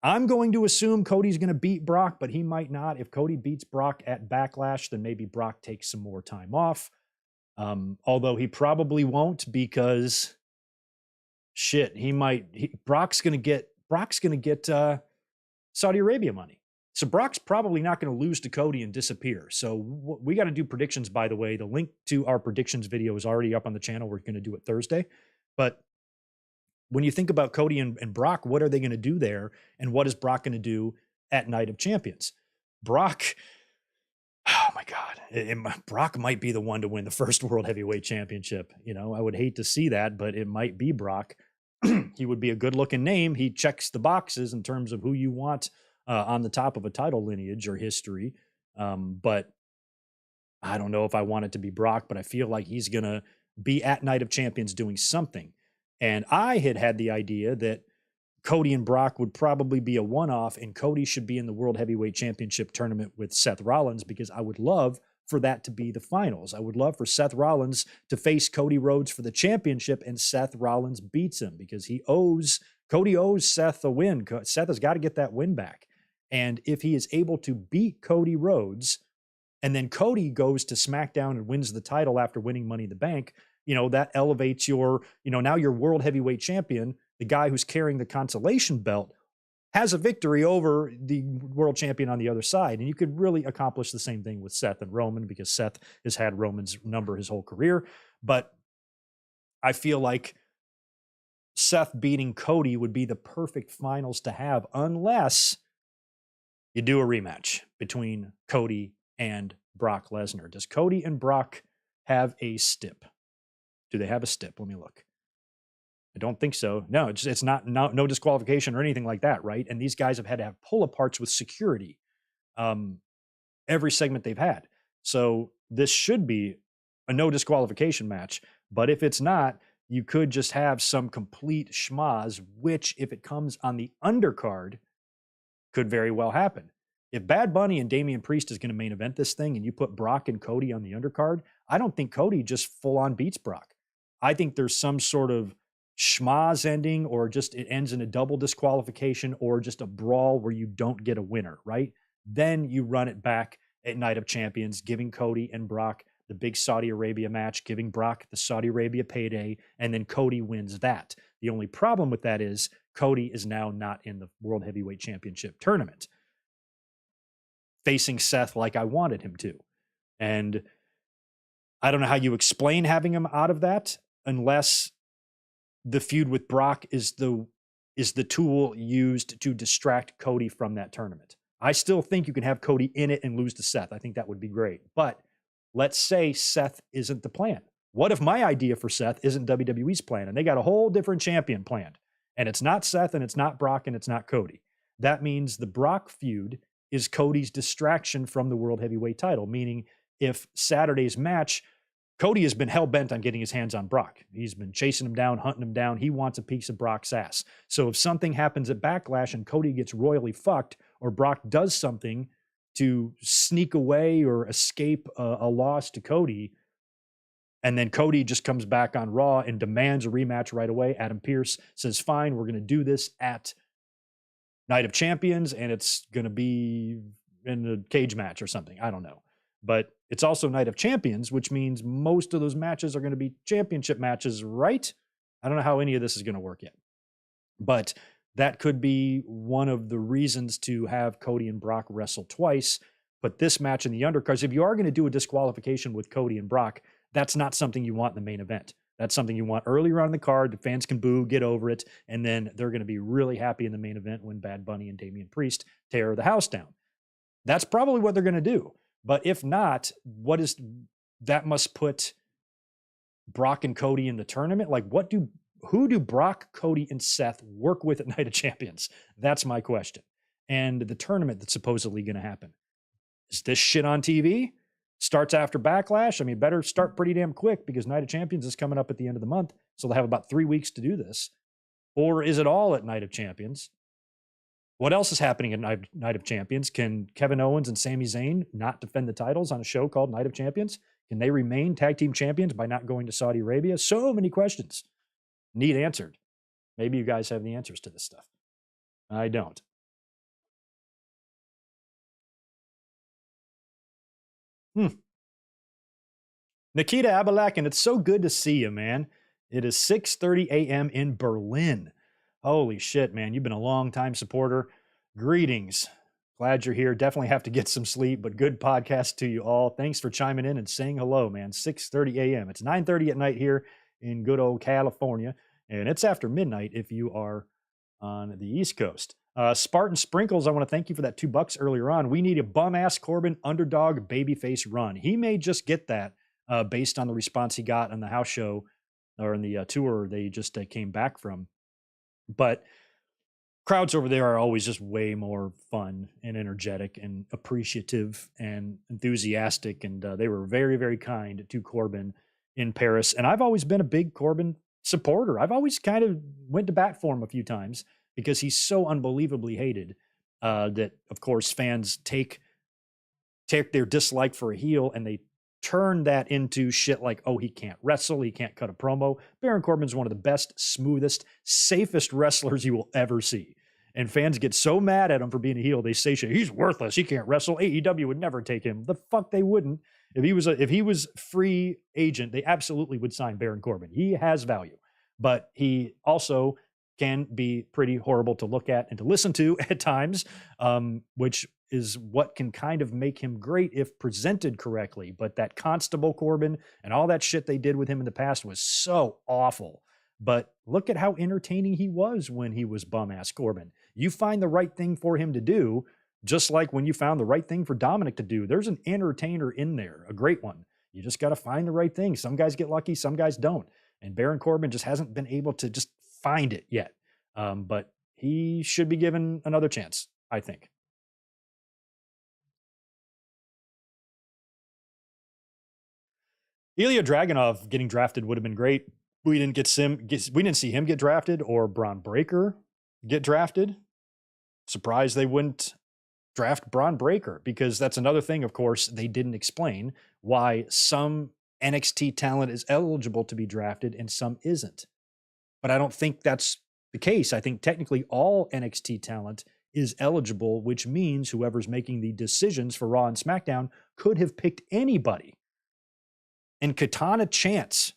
I'm going to assume Cody's going to beat Brock, but he might not. If Cody beats Brock at Backlash, then maybe Brock takes some more time off. Although he probably won't, because Brock's going to get Saudi Arabia money. So Brock's probably not going to lose to Cody and disappear. So we got to do predictions, by the way. The link to our predictions video is already up on the channel. We're going to do it Thursday. But when you think about Cody and Brock, what are they going to do there? And what is Brock going to do at Night of Champions? Brock, oh my God, Brock might be the one to win the first World Heavyweight Championship. I would hate to see that, but it might be Brock. He would be a good looking name. He checks the boxes in terms of who you want on the top of a title lineage or history. But I don't know if I want it to be Brock, but I feel like he's going to be at Night of Champions doing something. And I had the idea that Cody and Brock would probably be a one-off, and Cody should be in the World Heavyweight Championship tournament with Seth Rollins, because I would love for that to be the finals. I would love for Seth Rollins to face Cody Rhodes for the championship, and Seth Rollins beats him, because Cody owes Seth a win. Seth has got to get that win back. And if he is able to beat Cody Rhodes, and then Cody goes to SmackDown and wins the title after winning Money in the Bank, that elevates now your World Heavyweight Champion, the guy who's carrying the consolation belt, has a victory over the world champion on the other side. And you could really accomplish the same thing with Seth and Roman, because Seth has had Roman's number his whole career. But I feel like Seth beating Cody would be the perfect finals to have, unless you do a rematch between Cody and Brock Lesnar. Does Cody and Brock have a stip? Do they have a stip? Let me look. I don't think so. No, it's no disqualification or anything like that, right? And these guys have had to have pull-aparts with security every segment they've had. So this should be a no disqualification match. But if it's not, you could just have some complete schmaz, which, if it comes on the undercard, could very well happen. If Bad Bunny and Damian Priest is going to main event this thing, and you put Brock and Cody on the undercard, I don't think Cody just full-on beats Brock. I think there's some sort of schmaz ending, or just it ends in a double disqualification, or just a brawl where you don't get a winner, right? Then you run it back at Night of Champions, giving Cody and Brock the big Saudi Arabia match, giving Brock the Saudi Arabia payday, and then Cody wins that. The only problem with that is Cody is now not in the World Heavyweight Championship tournament, facing Seth like I wanted him to. And I don't know how you explain having him out of that, unless the feud with Brock is the tool used to distract Cody from that tournament. I still think you can have Cody in it and lose to Seth. I think that would be great. But let's say Seth isn't the plan. What if my idea for Seth isn't WWE's plan, and they got a whole different champion planned, and it's not Seth, and it's not Brock, and it's not Cody? That means the Brock feud is Cody's distraction from the World Heavyweight title, meaning if Saturday's match, Cody has been hell-bent on getting his hands on Brock. He's been chasing him down, hunting him down. He wants a piece of Brock's ass. So if something happens at Backlash and Cody gets royally fucked, or Brock does something to sneak away or escape a loss to Cody, and then Cody just comes back on Raw and demands a rematch right away, Adam Pearce says, fine, we're going to do this at Night of Champions, and it's going to be in a cage match or something. I don't know. But it's also Night of Champions, which means most of those matches are going to be championship matches, right? I don't know how any of this is going to work yet. But that could be one of the reasons to have Cody and Brock wrestle twice. Put this match in the undercards. If you are going to do a disqualification with Cody and Brock, that's not something you want in the main event. That's something you want earlier on in the card. The fans can boo, get over it, and then they're going to be really happy in the main event when Bad Bunny and Damian Priest tear the house down. That's probably what they're going to do. But if not, that must put Brock and Cody in the tournament? Like, who do Brock, Cody, and Seth work with at Night of Champions? That's my question. And the tournament that's supposedly going to happen. Is this shit on TV? Starts after Backlash? I mean, better start pretty damn quick, because Night of Champions is coming up at the end of the month. So they'll have about 3 weeks to do this. Or is it all at Night of Champions? What else is happening at Night of Champions? Can Kevin Owens and Sami Zayn not defend the titles on a show called Night of Champions? Can they remain tag team champions by not going to Saudi Arabia? So many questions need answered. Maybe you guys have the answers to this stuff. I don't. Nikita Abalak, and it's so good to see you, man. It is 6:30 a.m. in Berlin. Holy shit, man. You've been a long-time supporter. Greetings. Glad you're here. Definitely have to get some sleep, but good podcast to you all. Thanks for chiming in and saying hello, man. 6:30 a.m. It's 9:30 at night here in good old California, and it's after midnight if you are on the East Coast. Spartan Sprinkles, I want to thank you for that $2 earlier on. We need a bum-ass Corbin underdog babyface run. He may just get that based on the response he got on the house show or in the tour they just came back from. But crowds over there are always just way more fun and energetic and appreciative and enthusiastic. And they were very, very kind to Corbin in Paris. And I've always been a big Corbin supporter. I've always kind of went to bat for him a few times because he's so unbelievably hated that, of course, fans take their dislike for a heel and they turn that into shit like, oh, he can't wrestle, he can't cut a promo. Baron Corbin's one of the best, smoothest, safest wrestlers you will ever see. And fans get so mad at him for being a heel, they say shit, he's worthless, he can't wrestle. AEW would never take him. The fuck they wouldn't. If he was free agent, they absolutely would sign Baron Corbin. He has value, but he also can be pretty horrible to look at and to listen to at times, which is what can kind of make him great if presented correctly. But that Constable Corbin and all that shit they did with him in the past was so awful. But look at how entertaining he was when he was bum-ass Corbin. You find the right thing for him to do, just like when you found the right thing for Dominic to do. There's an entertainer in there, a great one. You just got to find the right thing. Some guys get lucky, some guys don't. And Baron Corbin just hasn't been able to just find it yet. But he should be given another chance, I think. Ilya Dragunov getting drafted would have been great. We didn't see him get drafted or Braun Breaker get drafted. Surprised they wouldn't draft Braun Breaker, because that's another thing, of course, they didn't explain why some NXT talent is eligible to be drafted and some isn't. But I don't think that's the case. I think technically all NXT talent is eligible, which means whoever's making the decisions for Raw and SmackDown could have picked anybody. And Katana Chance,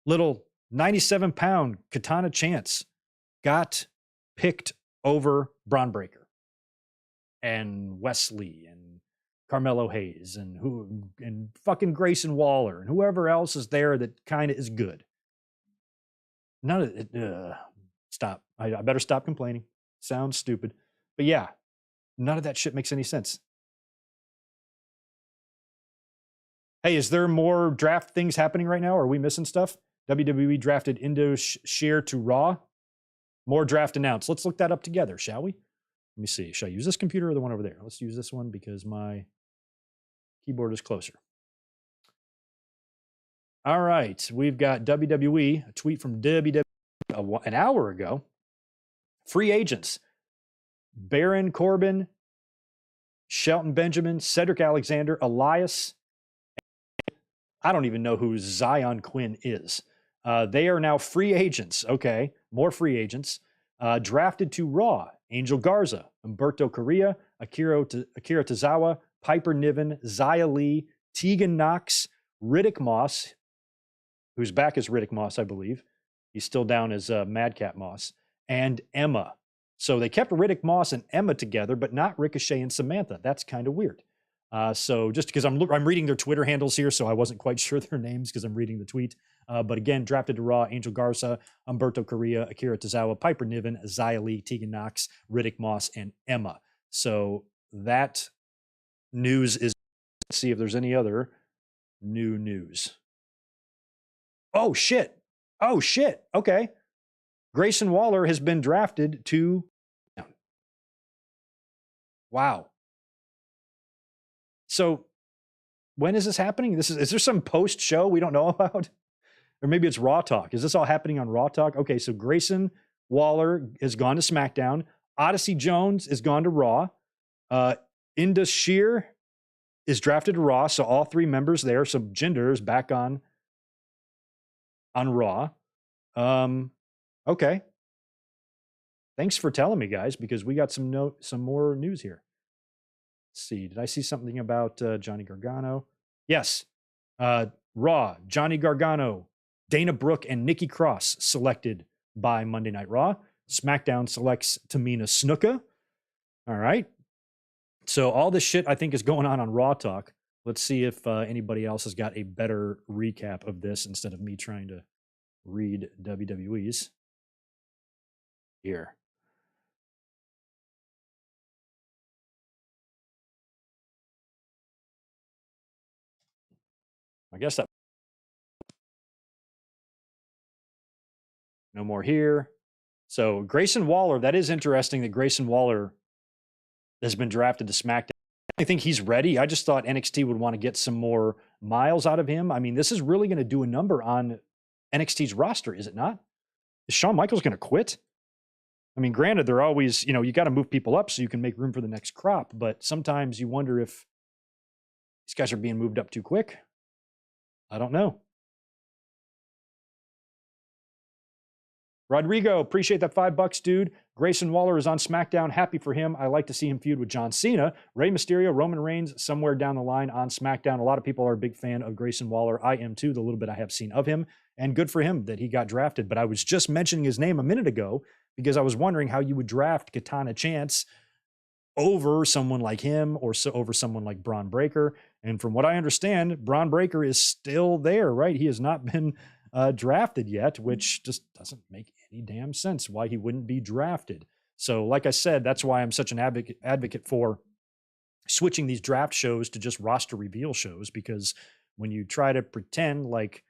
little 97-pound Katana Chance, got picked over Braun Breaker and Wesley and Carmelo Hayes and fucking Grayson Waller and whoever else is there that kind of is good. None of it. Stop. I better stop complaining. Sounds stupid. But yeah, none of that shit makes any sense. Hey, is there more draft things happening right now? Are we missing stuff? WWE drafted Indo Shear to Raw. More draft announced. Let's look that up together, shall we? Let me see. Should I use this computer or the one over there? Let's use this one because my keyboard is closer. All right. We've got WWE, a tweet from WWE an hour ago. Free agents. Baron Corbin, Shelton Benjamin, Cedric Alexander, Elias. I don't even know who Zion Quinn is. They are now free agents. Okay, more free agents. Drafted to Raw. Angel Garza, Humberto Carrillo, Akira Tozawa, Piper Niven, Xia Li, Tegan Knox, Riddick Moss, who's back as Riddick Moss, I believe. He's still down as Madcap Moss, and Emma. So they kept Riddick Moss and Emma together, but not Ricochet and Samantha. That's kind of weird. So just because I'm reading their Twitter handles here, so I wasn't quite sure their names because I'm reading the tweet. But again, drafted to Raw, Angel Garza, Humberto Carrillo, Akira Tozawa, Piper Niven, Xia Li, Tegan Knox, Riddick Moss, and Emma. So that news is, let's see if there's any other new news. Oh, shit. Okay. Grayson Waller has been drafted to... Wow. So when is this happening? Is there some post show we don't know about? Or maybe it's Raw Talk. Is this all happening on Raw Talk? Okay, so Grayson Waller has gone to SmackDown. Odyssey Jones has gone to Raw. Indus Shear is drafted to Raw, so all three members there. So Jinder is back on Raw. Okay. Thanks for telling me, guys, because we got some more news here. Let's see. Did I see something about Johnny Gargano? Yes. Raw, Johnny Gargano, Dana Brooke, and Nikki Cross selected by Monday Night Raw. SmackDown selects Tamina Snuka. All right. So all this shit I think is going on Raw Talk. Let's see if anybody else has got a better recap of this instead of me trying to read WWE's. Here. I guess that no more here. So Grayson Waller, that is interesting that Grayson Waller has been drafted to SmackDown. I think he's ready. I just thought NXT would want to get some more miles out of him. I mean, this is really going to do a number on NXT's roster, is it not? Is Shawn Michaels going to quit? I mean, granted, they're always, you got to move people up so you can make room for the next crop, but sometimes you wonder if these guys are being moved up too quick. I don't know. Rodrigo, appreciate that $5, dude. Grayson Waller is on SmackDown. Happy for him. I like to see him feud with John Cena. Rey Mysterio, Roman Reigns, somewhere down the line on SmackDown. A lot of people are a big fan of Grayson Waller. I am too, the little bit I have seen of him. And good for him that he got drafted. But I was just mentioning his name a minute ago because I was wondering how you would draft Katana Chance over someone like him or over someone like Braun Breaker. And from what I understand, Braun Breaker is still there, right? He has not been drafted yet, which just doesn't make any damn sense why he wouldn't be drafted. So like I said, that's why I'm such an advocate for switching these draft shows to just roster reveal shows, because when you try to pretend like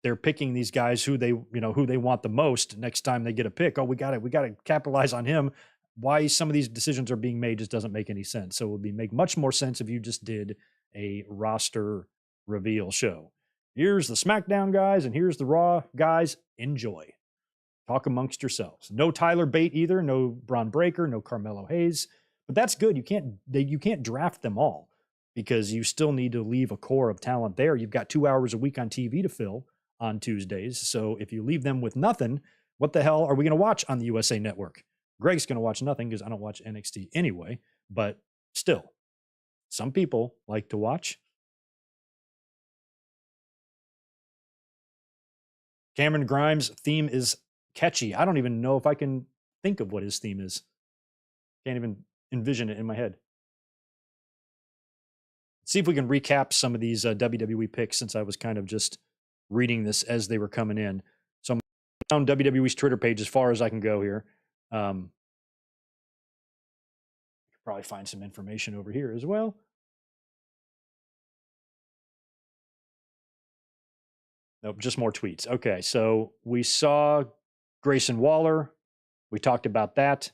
they're picking these guys who they want the most next time they get a pick, we got to capitalize on him. Why some of these decisions are being made just doesn't make any sense. So it would make much more sense if you just did a roster reveal show. Here's the SmackDown guys and here's the Raw guys. Enjoy. Talk amongst yourselves. No Tyler Bate either. No Braun Breaker. No Carmelo Hayes. But that's good. You can't draft them all because you still need to leave a core of talent there. You've got 2 hours a week on TV to fill on Tuesdays. So if you leave them with nothing, what the hell are we going to watch on the USA Network? Greg's going to watch nothing because I don't watch NXT anyway. But still, some people like to watch. Cameron Grimes' theme is catchy. I don't even know if I can think of what his theme is. Can't even envision it in my head. Let's see if we can recap some of these WWE picks since I was kind of just reading this as they were coming in. So I'm down WWE's Twitter page as far as I can go here. Probably find some information over here as well. Nope, just more tweets. Okay, so we saw Grayson Waller. We talked about that.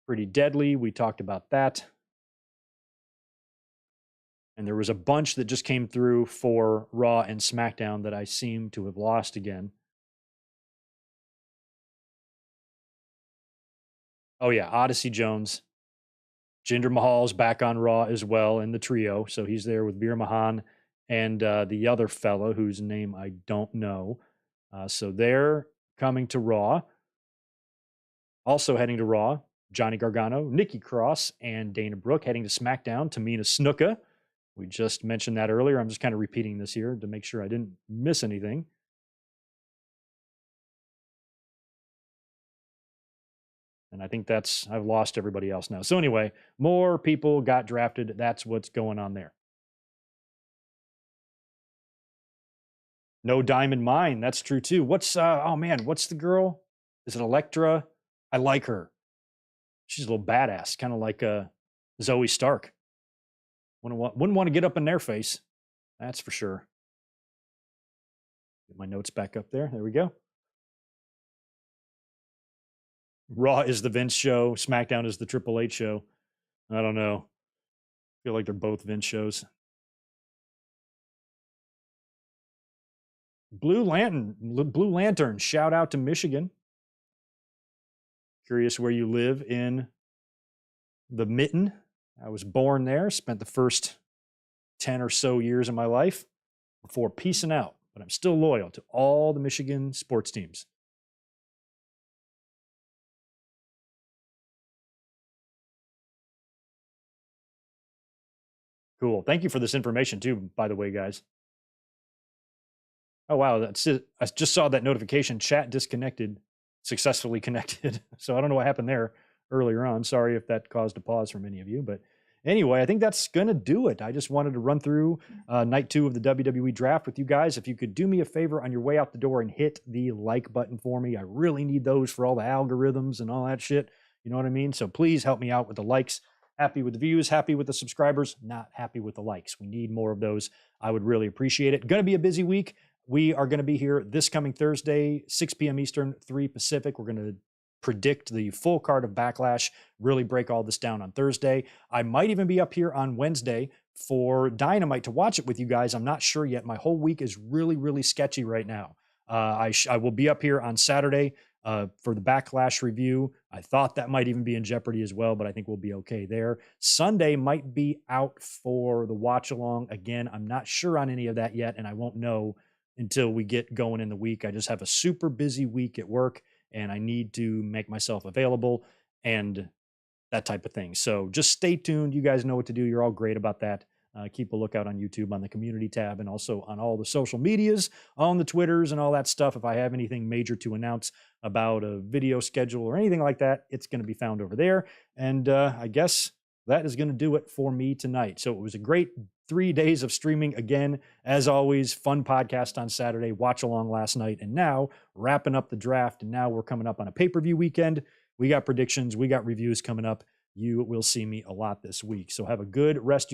Pretty deadly. We talked about that. And there was a bunch that just came through for Raw and SmackDown that I seem to have lost again. Oh, yeah, Odyssey Jones. Jinder Mahal's back on Raw as well in the trio. So he's there with Veer Mahan and the other fella whose name I don't know. So they're coming to Raw. Also heading to Raw, Johnny Gargano, Nikki Cross, and Dana Brooke. Heading to SmackDown, Tamina Snuka. We just mentioned that earlier. I'm just kind of repeating this here to make sure I didn't miss anything. And I think I've lost everybody else now. So anyway, more people got drafted. That's what's going on there. No Diamond Mine. That's true too. What's the girl? Is it Elektra? I like her. She's a little badass, kind of like Zoe Stark. Wouldn't want to get up in their face. That's for sure. Get my notes back up there. There we go. Raw is the Vince show. SmackDown is the Triple H show. I don't know. I feel like they're both Vince shows. Blue Lantern. Shout out to Michigan. Curious where you live in the Mitten. I was born there. Spent the first 10 or so years of my life before peacing out. But I'm still loyal to all the Michigan sports teams. Cool. Thank you for this information too, by the way, guys. Oh, wow. That's it. I just saw that notification. Chat disconnected, successfully connected. So I don't know what happened there earlier on. Sorry if that caused a pause for many of you. But anyway, I think that's going to do it. I just wanted to run through night 2 of the WWE draft with you guys. If you could do me a favor on your way out the door and hit the like button for me. I really need those for all the algorithms and all that shit. You know what I mean? So please help me out with the likes. Happy with the views, happy with the subscribers, not happy with the likes. We need more of those. I would really appreciate it. Going to be a busy week. We are going to be here this coming Thursday, 6 p.m. Eastern, 3 Pacific. We're going to predict the full card of Backlash, really break all this down on Thursday. I might even be up here on Wednesday for Dynamite to watch it with you guys. I'm not sure yet. My whole week is really, really sketchy right now. I will be up here on Saturday for the Backlash review. I thought that might even be in jeopardy as well, but I think we'll be okay there. Sunday might be out for the watch along. Again, I'm not sure on any of that yet, and I won't know until we get going in the week. I just have a super busy week at work, and I need to make myself available and that type of thing. So just stay tuned. You guys know what to do. You're all great about that. Keep a lookout on YouTube on the community tab and also on all the social medias, on the Twitters and all that stuff. If I have anything major to announce about a video schedule or anything like that, it's going to be found over there. And I guess that is going to do it for me tonight. So it was a great 3 days of streaming. Again, as always, fun podcast on Saturday, watch along last night, and now wrapping up the draft. And now we're coming up on a pay-per-view weekend. We got predictions. We got reviews coming up. You will see me a lot this week. So have a good rest of your